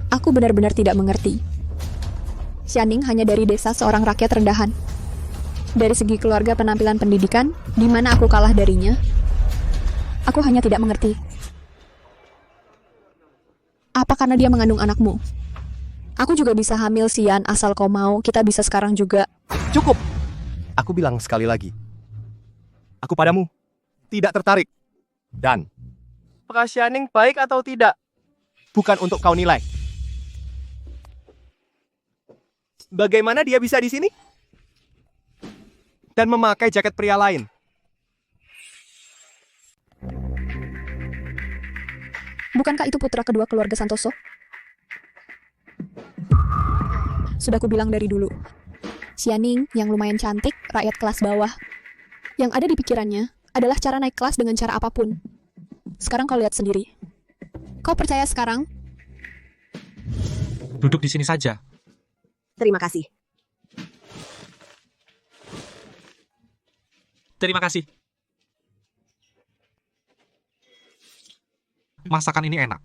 Aku benar-benar tidak mengerti. Xianing hanya dari desa seorang rakyat rendahan. Dari segi keluarga penampilan pendidikan, di mana aku kalah darinya? Aku hanya tidak mengerti. Apa karena dia mengandung anakmu? Aku juga bisa hamil, Sian, asal kau mau. Kita bisa sekarang juga. Cukup. Aku bilang sekali lagi. Aku padamu tidak tertarik. Dan apakah Xianing baik atau tidak? Bukan untuk kau nilai. Bagaimana dia bisa di sini? Dan memakai jaket pria lain. Bukankah itu putra kedua keluarga Santoso? Sudah kubilang dari dulu. Xianing yang lumayan cantik, rakyat kelas bawah. Yang ada di pikirannya adalah cara naik kelas dengan cara apapun. Sekarang kau lihat sendiri. Kau percaya sekarang? Duduk di sini saja. Terima kasih. Terima kasih. Masakan ini enak.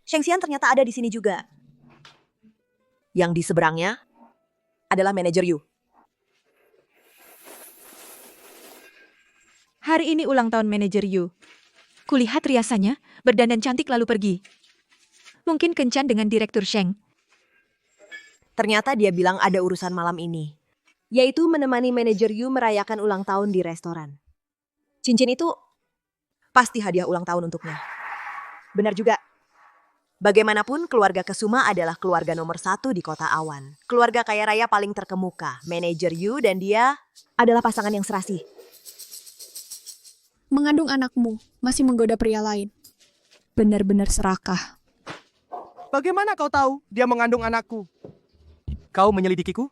Sheng Xian ternyata ada di sini juga. Yang di seberangnya adalah manajer Yu. Hari ini ulang tahun manajer Yu. Kulihat riasannya, berdandan cantik lalu pergi. Mungkin kencan dengan Direktur Sheng. Ternyata dia bilang ada urusan malam ini. Yaitu menemani manajer Yu merayakan ulang tahun di restoran. Cincin itu pasti hadiah ulang tahun untuknya. Benar juga. Bagaimanapun, keluarga Kesuma adalah keluarga nomor 1 di kota Awan. Keluarga kaya raya paling terkemuka. Manajer Yu dan dia adalah pasangan yang serasi. Mengandung anakmu, masih menggoda pria lain. Benar-benar serakah. Bagaimana kau tahu dia mengandung anakku? Kau menyelidikiku?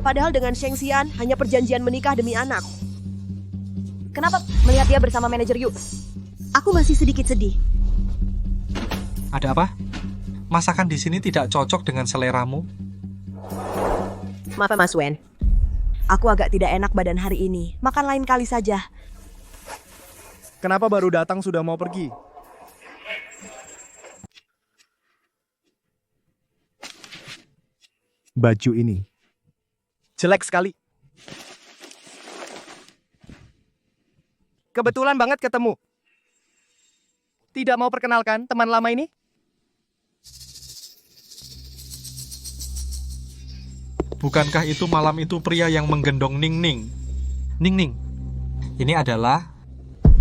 Padahal dengan Sheng Xian hanya perjanjian menikah demi anak. Kenapa melihat dia bersama manajer Yu? Aku masih sedikit sedih. Ada apa? Masakan di sini tidak cocok dengan seleramu? Maaf Mas Wen. Aku agak tidak enak badan hari ini. Makan lain kali saja. Kenapa baru datang sudah mau pergi? Baju ini jelek sekali. Kebetulan banget ketemu. Tidak mau perkenalkan teman lama ini? Bukankah itu malam itu pria yang menggendong Ning Ning? Ning Ning, ini adalah...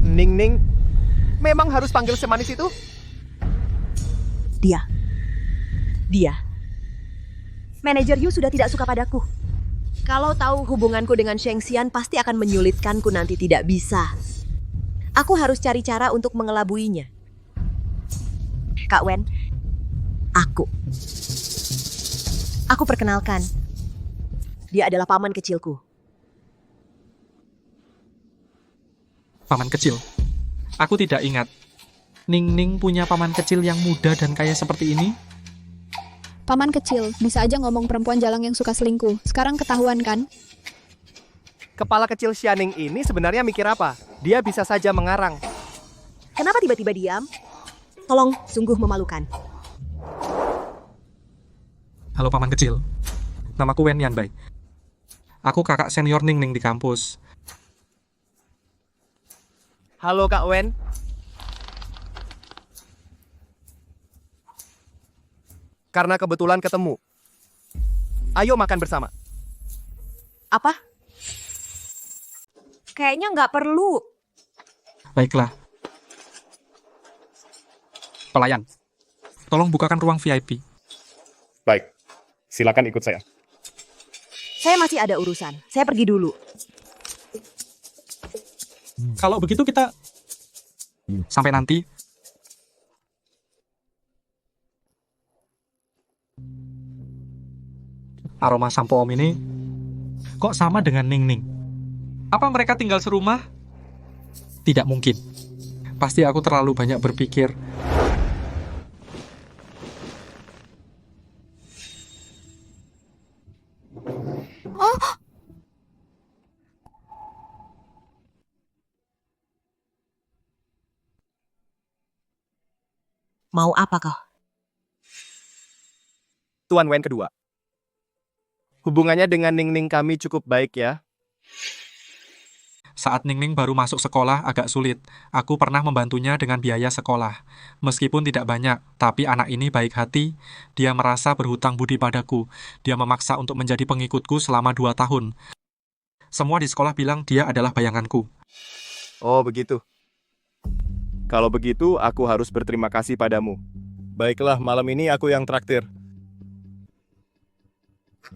Ning Ning, memang harus panggil semanis itu? Dia. Manajer Yu sudah tidak suka padaku. Kalau tahu hubunganku dengan Sheng Xian pasti akan menyulitkanku nanti tidak bisa. Aku harus cari cara untuk mengelabuinya. Kak Wen, aku perkenalkan. Dia adalah paman kecilku. Paman kecil? Aku tidak ingat. Ning Ning punya paman kecil yang muda dan kaya seperti ini? Paman kecil, bisa aja ngomong perempuan jalang yang suka selingkuh. Sekarang ketahuan kan? Kepala kecil Xianing ini sebenarnya mikir apa? Dia bisa saja mengarang. Kenapa tiba-tiba diam? Tolong, sungguh memalukan. Halo paman kecil. Namaku Wen Yanbai. Aku kakak senior Ning Ning di kampus. Halo Kak Wen. Karena kebetulan ketemu. Ayo makan bersama. Apa? Kayaknya nggak perlu. Baiklah. Pelayan, tolong bukakan ruang VIP. Baik, silakan ikut saya. Saya masih ada urusan. Saya pergi dulu. Kalau begitu kita... Sampai nanti. Aroma sampo om ini kok sama dengan Ning Ning? Apa mereka tinggal serumah? Tidak mungkin. Pasti aku terlalu banyak berpikir. Oh! Mau apa kau? Tuan Wen kedua. Hubungannya dengan Ningning kami cukup baik ya. Saat Ningning baru masuk sekolah agak sulit. Aku pernah membantunya dengan biaya sekolah. Meskipun tidak banyak, tapi anak ini baik hati. Dia merasa berhutang budi padaku. Dia memaksa untuk menjadi pengikutku selama 2 tahun. Semua di sekolah bilang dia adalah bayanganku. Oh, begitu. Kalau begitu, aku harus berterima kasih padamu. Baiklah, malam ini aku yang traktir.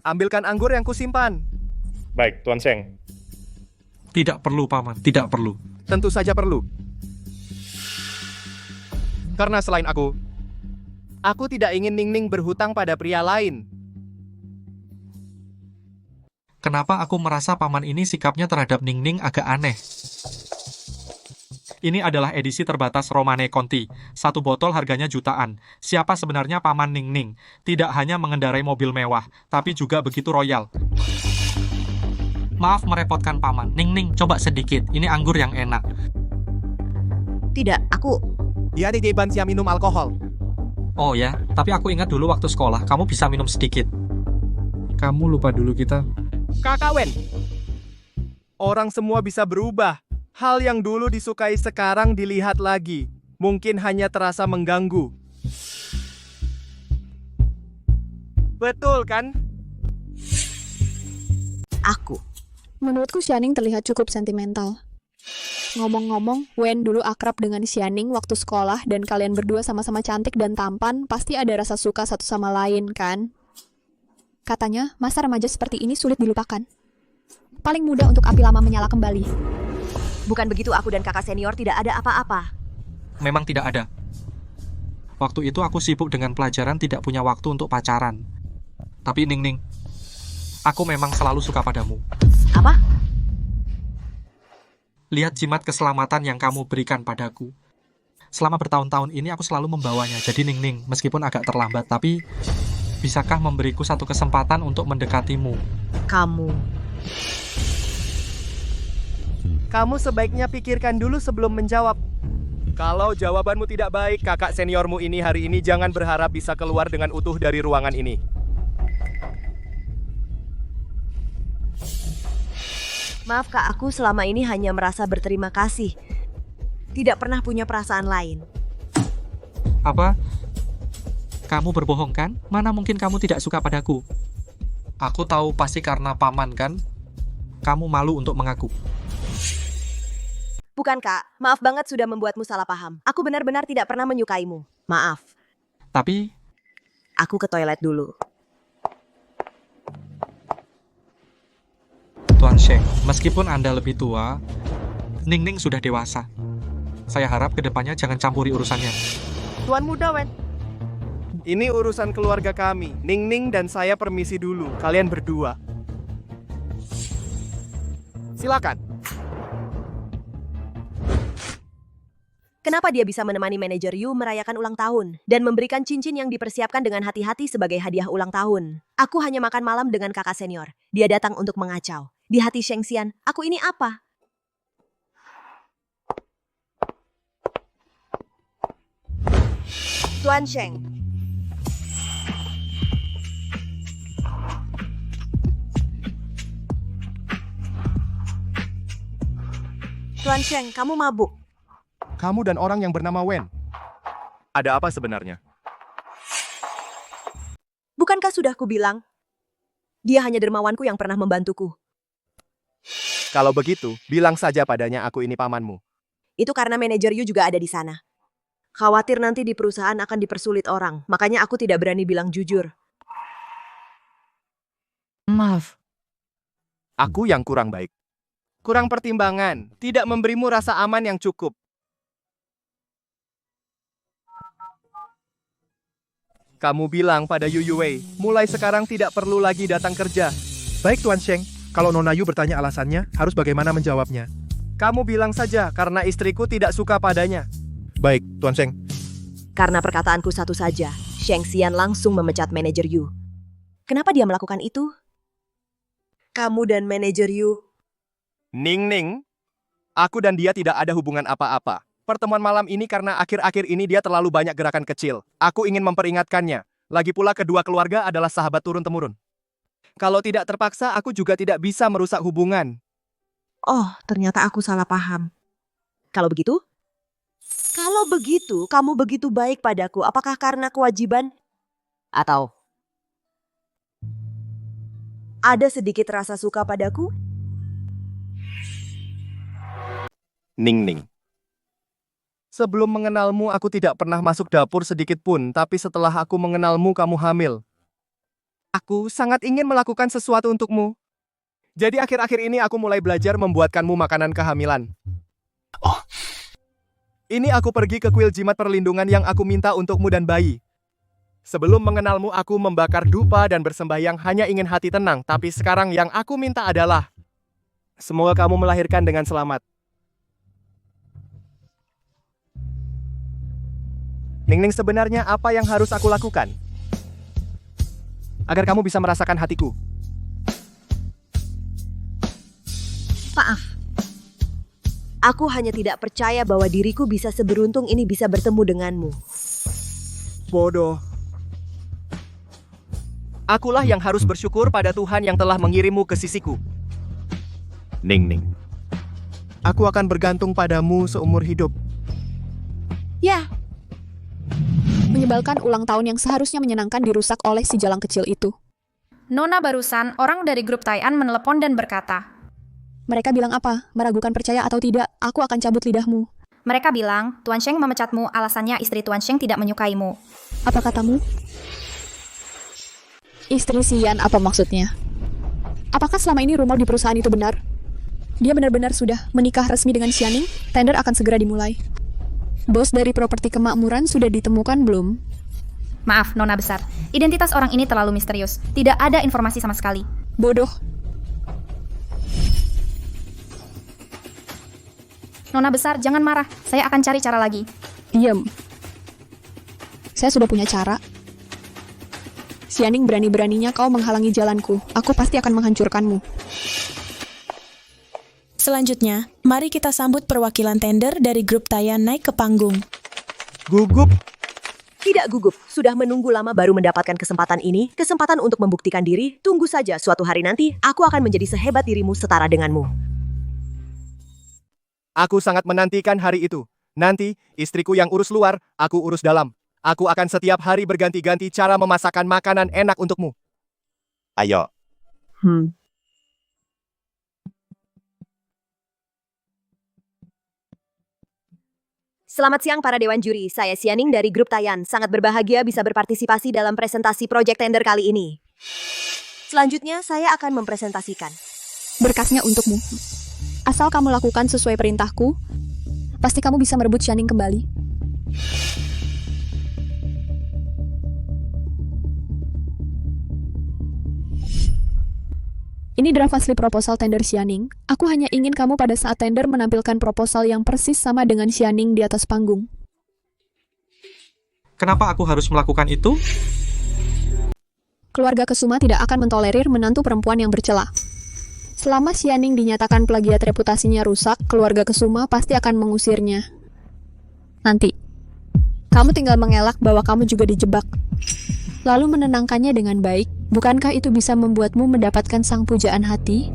Ambilkan anggur yang kusimpan. Baik, Tuan Sheng. Tidak perlu, Paman. Tidak perlu. Tentu saja perlu. Karena selain aku tidak ingin Ningning berhutang pada pria lain. Kenapa aku merasa Paman ini sikapnya terhadap Ningning agak aneh? Ini adalah edisi terbatas Romane Conti. 1 botol harganya jutaan. Siapa sebenarnya Paman Ningning? Tidak hanya mengendarai mobil mewah, tapi juga begitu royal. Maaf merepotkan Paman. Ningning, coba sedikit. Ini anggur yang enak. Tidak, aku... Dia titipan siap minum alkohol. Oh ya, tapi aku ingat dulu waktu sekolah, kamu bisa minum sedikit. Kamu lupa dulu kita. Kakak Wen. Orang semua bisa berubah. Hal yang dulu disukai sekarang dilihat lagi. Mungkin hanya terasa mengganggu. Betul kan? Aku. Menurutku Xianing terlihat cukup sentimental. Ngomong-ngomong, Wen dulu akrab dengan Xianing waktu sekolah dan kalian berdua sama-sama cantik dan tampan, pasti ada rasa suka satu sama lain, kan? Katanya, masa remaja seperti ini sulit dilupakan. Paling mudah untuk api lama menyala kembali. Bukan begitu, aku dan kakak senior tidak ada apa-apa. Memang tidak ada. Waktu itu aku sibuk dengan pelajaran, tidak punya waktu untuk pacaran. Tapi Ningning, aku memang selalu suka padamu. Apa? Lihat jimat keselamatan yang kamu berikan padaku. Selama bertahun-tahun ini aku selalu membawanya. Jadi Ningning, meskipun agak terlambat, tapi bisakah memberiku satu kesempatan untuk mendekatimu? Kamu sebaiknya pikirkan dulu sebelum menjawab. Kalau jawabanmu tidak baik, kakak seniormu ini hari ini jangan berharap bisa keluar dengan utuh dari ruangan ini. Maaf kak, aku selama ini hanya merasa berterima kasih. Tidak pernah punya perasaan lain. Apa? Kamu berbohong kan? Mana mungkin kamu tidak suka padaku? Aku tahu pasti karena Paman kan? Kamu malu untuk mengaku. Bukan kak, maaf banget sudah membuatmu salah paham. Aku benar-benar tidak pernah menyukaimu. Maaf. Tapi... Aku ke toilet dulu. Tuan Sheng, meskipun Anda lebih tua, Ningning sudah dewasa. Saya harap kedepannya jangan campuri urusannya. Tuan muda, Wen. Ini urusan keluarga kami. Ningning dan saya permisi dulu. Kalian berdua. Silakan. Kenapa dia bisa menemani manajer Yu merayakan ulang tahun dan memberikan cincin yang dipersiapkan dengan hati-hati sebagai hadiah ulang tahun? Aku hanya makan malam dengan kakak senior. Dia datang untuk mengacau. Di hati Sheng Xian, aku ini apa? Tuan Sheng. Tuan Sheng, kamu mabuk. Kamu dan orang yang bernama Wen. Ada apa sebenarnya? Bukankah sudah kubilang? Dia hanya dermawanku yang pernah membantuku. Kalau begitu, bilang saja padanya aku ini pamanmu. Itu karena manajer Yu juga ada di sana. Khawatir nanti di perusahaan akan dipersulit orang, makanya aku tidak berani bilang jujur. Maaf. Aku yang kurang baik. Kurang pertimbangan, tidak memberimu rasa aman yang cukup. Kamu bilang pada Yu Yue, mulai sekarang tidak perlu lagi datang kerja. Baik Tuan Sheng, kalau Nona Yu bertanya alasannya, harus bagaimana menjawabnya? Kamu bilang saja, karena istriku tidak suka padanya. Baik, Tuan Sheng. Karena perkataanku satu saja, Sheng Xian langsung memecat manajer Yu. Kenapa dia melakukan itu? Kamu dan manajer Yu. Ningning, aku dan dia tidak ada hubungan apa-apa. pertemuan malam ini karena akhir-akhir ini dia terlalu banyak gerakan kecil. Aku ingin memperingatkannya. Lagi pula kedua keluarga adalah sahabat turun-temurun. Kalau tidak terpaksa, aku juga tidak bisa merusak hubungan. Oh, ternyata aku salah paham. Kalau begitu, kamu begitu baik padaku. Apakah karena kewajiban? Atau ada sedikit rasa suka padaku? Ning. Sebelum mengenalmu, aku tidak pernah masuk dapur sedikit pun, tapi setelah aku mengenalmu, kamu hamil. Aku sangat ingin melakukan sesuatu untukmu. Jadi akhir-akhir ini aku mulai belajar membuatkanmu makanan kehamilan. Oh. Ini aku pergi ke kuil jimat perlindungan yang aku minta untukmu dan bayi. Sebelum mengenalmu, aku membakar dupa dan bersembahyang hanya ingin hati tenang, tapi sekarang yang aku minta adalah semoga kamu melahirkan dengan selamat. Ning, sebenarnya apa yang harus aku lakukan agar kamu bisa merasakan hatiku? Maaf. Aku hanya tidak percaya bahwa diriku bisa seberuntung ini bisa bertemu denganmu. Bodoh. Akulah yang harus bersyukur pada Tuhan yang telah mengirimmu ke sisiku. Ning. Aku akan bergantung padamu seumur hidup. Ya. Menyebalkan ulang tahun yang seharusnya menyenangkan dirusak oleh si jalang kecil itu. Nona barusan, orang dari grup Taian menelepon dan berkata, Mereka bilang apa? Meragukan percaya atau tidak, aku akan cabut lidahmu. mereka bilang, Tuan Sheng memecatmu alasannya istri Tuan Sheng tidak menyukaimu. Apa katamu? Istri Xian apa maksudnya? Apakah selama ini rumor di perusahaan itu benar? Dia benar-benar sudah menikah resmi dengan Xianing? Tender akan segera dimulai. Bos dari properti kemakmuran sudah ditemukan belum? Maaf, Nona Besar. Identitas orang ini terlalu misterius. Tidak ada informasi sama sekali. Bodoh. Nona Besar, jangan marah. Saya akan cari cara lagi. Diam. Saya sudah punya cara. Xianing, berani-beraninya kau menghalangi jalanku. Aku pasti akan menghancurkanmu. Selanjutnya, mari kita sambut perwakilan tender dari grup Taian naik ke panggung. Gugup? Tidak gugup, sudah menunggu lama baru mendapatkan kesempatan ini, kesempatan untuk membuktikan diri. Tunggu saja, suatu hari nanti, aku akan menjadi sehebat dirimu setara denganmu. Aku sangat menantikan hari itu. Nanti, istriku yang urus luar, aku urus dalam. Aku akan setiap hari berganti-ganti cara memasakkan makanan enak untukmu. Ayo. Selamat siang para dewan juri, saya Xianing dari grup Taian. Sangat berbahagia bisa berpartisipasi dalam presentasi proyek tender kali ini. Selanjutnya, saya akan mempresentasikan Berkasnya untukmu. Asal kamu lakukan sesuai perintahku, pasti kamu bisa merebut Xianing kembali. Ini draft asli proposal tender Xianing. Aku hanya ingin kamu pada saat tender menampilkan proposal yang persis sama dengan Xianing di atas panggung. Kenapa aku harus melakukan itu? Keluarga Kesuma tidak akan mentolerir menantu perempuan yang bercela. Selama Xianing dinyatakan plagiat reputasinya rusak, keluarga Kesuma pasti akan mengusirnya. Nanti, kamu tinggal mengelak bahwa kamu juga dijebak. Lalu menenangkannya dengan baik. Bukankah itu bisa membuatmu mendapatkan sang pujaan hati?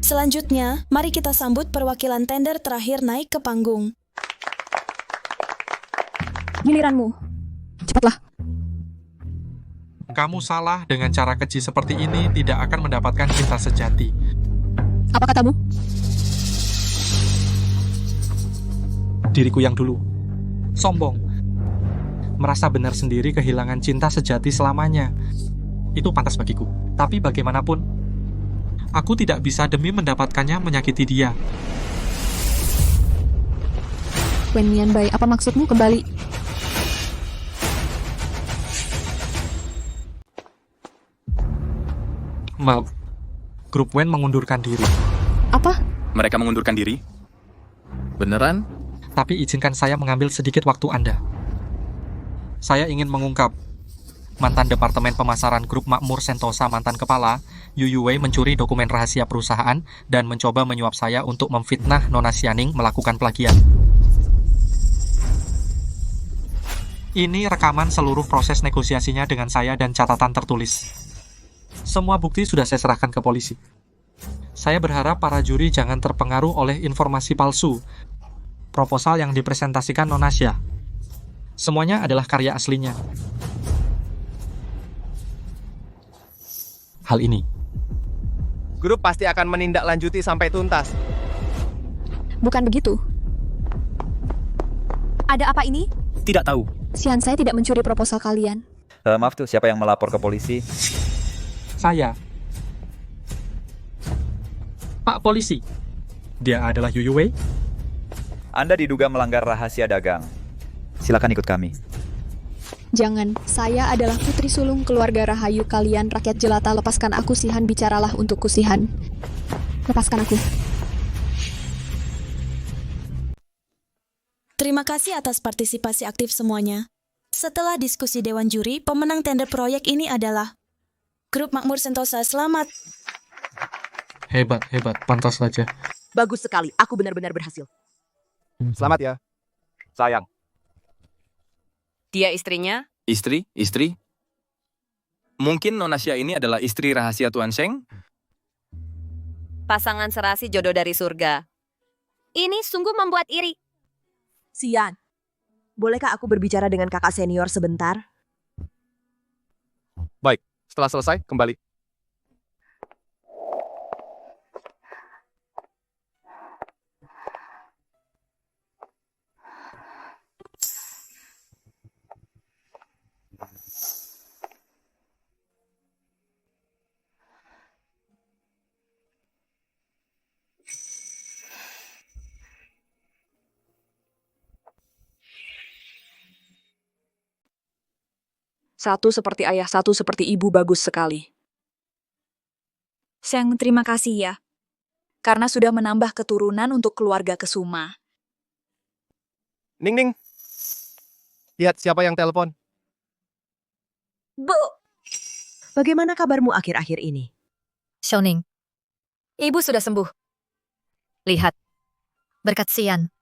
Selanjutnya, mari kita sambut perwakilan tender terakhir naik ke panggung. Giliranmu. Cepatlah. Kamu salah dengan cara keji seperti ini tidak akan mendapatkan cinta sejati. Apa katamu? Diriku yang dulu sombong, merasa benar sendiri kehilangan cinta sejati selamanya. Itu pantas bagiku. Tapi bagaimanapun, aku tidak bisa demi mendapatkannya menyakiti dia. Wen Nianbai, apa maksudmu kembali? Maaf, grup Wen mengundurkan diri. Apa? Mereka mengundurkan diri? Beneran? Tapi izinkan saya mengambil sedikit waktu Anda. Saya ingin mengungkap mantan Departemen Pemasaran Grup Makmur Sentosa mantan kepala, Yu Wei mencuri dokumen rahasia perusahaan dan mencoba menyuap saya untuk memfitnah Nona Xianing melakukan plagiat. Ini rekaman seluruh proses negosiasinya dengan saya dan catatan tertulis. Semua bukti sudah saya serahkan ke polisi. Saya berharap para juri jangan terpengaruh oleh informasi palsu. Proposal yang dipresentasikan Nona Xia. Semuanya adalah karya aslinya. Hal ini. Grup pasti akan menindaklanjuti sampai tuntas. Bukan begitu. Ada apa ini? Tidak tahu. Xian saya tidak mencuri proposal kalian. Maaf tuh, siapa yang melapor ke polisi? Saya. Pak Polisi. Dia adalah Yu Wei. Anda diduga melanggar rahasia dagang. Silakan ikut kami. Jangan, saya adalah putri sulung keluarga Rahayu kalian, rakyat jelata. Lepaskan aku, Sihan, bicaralah untukku, Sihan. Lepaskan aku. Terima kasih atas partisipasi aktif semuanya. Setelah diskusi Dewan Juri, pemenang tender proyek ini adalah Grup Makmur Sentosa. Selamat. Hebat, pantas saja. Bagus sekali, aku benar-benar berhasil. Selamat ya. Sayang. Dia istrinya? Istri? Mungkin Nona Xia ini adalah istri rahasia Tuan Sheng? Pasangan serasi jodoh dari surga. Ini sungguh membuat iri. Xian, bolehkah aku berbicara dengan kakak senior sebentar? Baik, setelah selesai, kembali. Satu seperti ayah, satu seperti ibu, bagus sekali. Sheng, terima kasih ya. Karena sudah menambah keturunan untuk keluarga Kesuma. Ning. Lihat siapa yang telepon. Bu, bagaimana kabarmu akhir-akhir ini? Xiaoning, ibu sudah sembuh. Lihat, berkat Xian.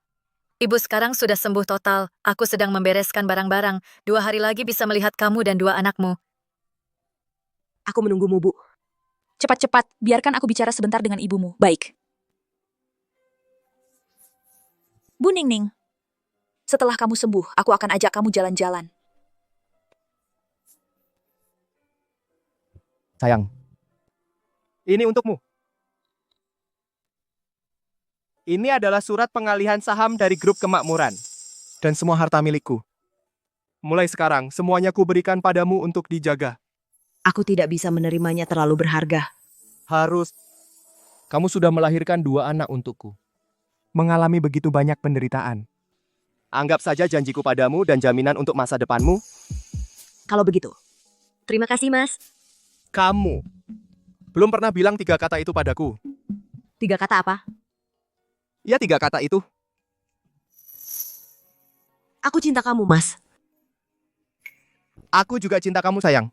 Ibu sekarang sudah sembuh total. Aku sedang membereskan barang-barang. 2 hari lagi bisa melihat kamu dan 2 anakmu. Aku menunggumu, Bu. Cepat-cepat, biarkan aku bicara sebentar dengan ibumu. Baik. Bu Ningning, setelah kamu sembuh, aku akan ajak kamu jalan-jalan. Sayang. Ini untukmu. Ini adalah surat pengalihan saham dari grup kemakmuran. Dan semua harta milikku. Mulai sekarang, semuanya kuberikan padamu untuk dijaga. Aku tidak bisa menerimanya terlalu berharga. Harus. Kamu sudah melahirkan 2 anak untukku. Mengalami begitu banyak penderitaan. Anggap saja janjiku padamu dan jaminan untuk masa depanmu. Kalau begitu. Terima kasih, Mas. Kamu. Belum pernah bilang 3 kata itu padaku. 3 kata apa? Ya 3 kata itu. Aku cinta kamu, Mas. Aku juga cinta kamu, sayang.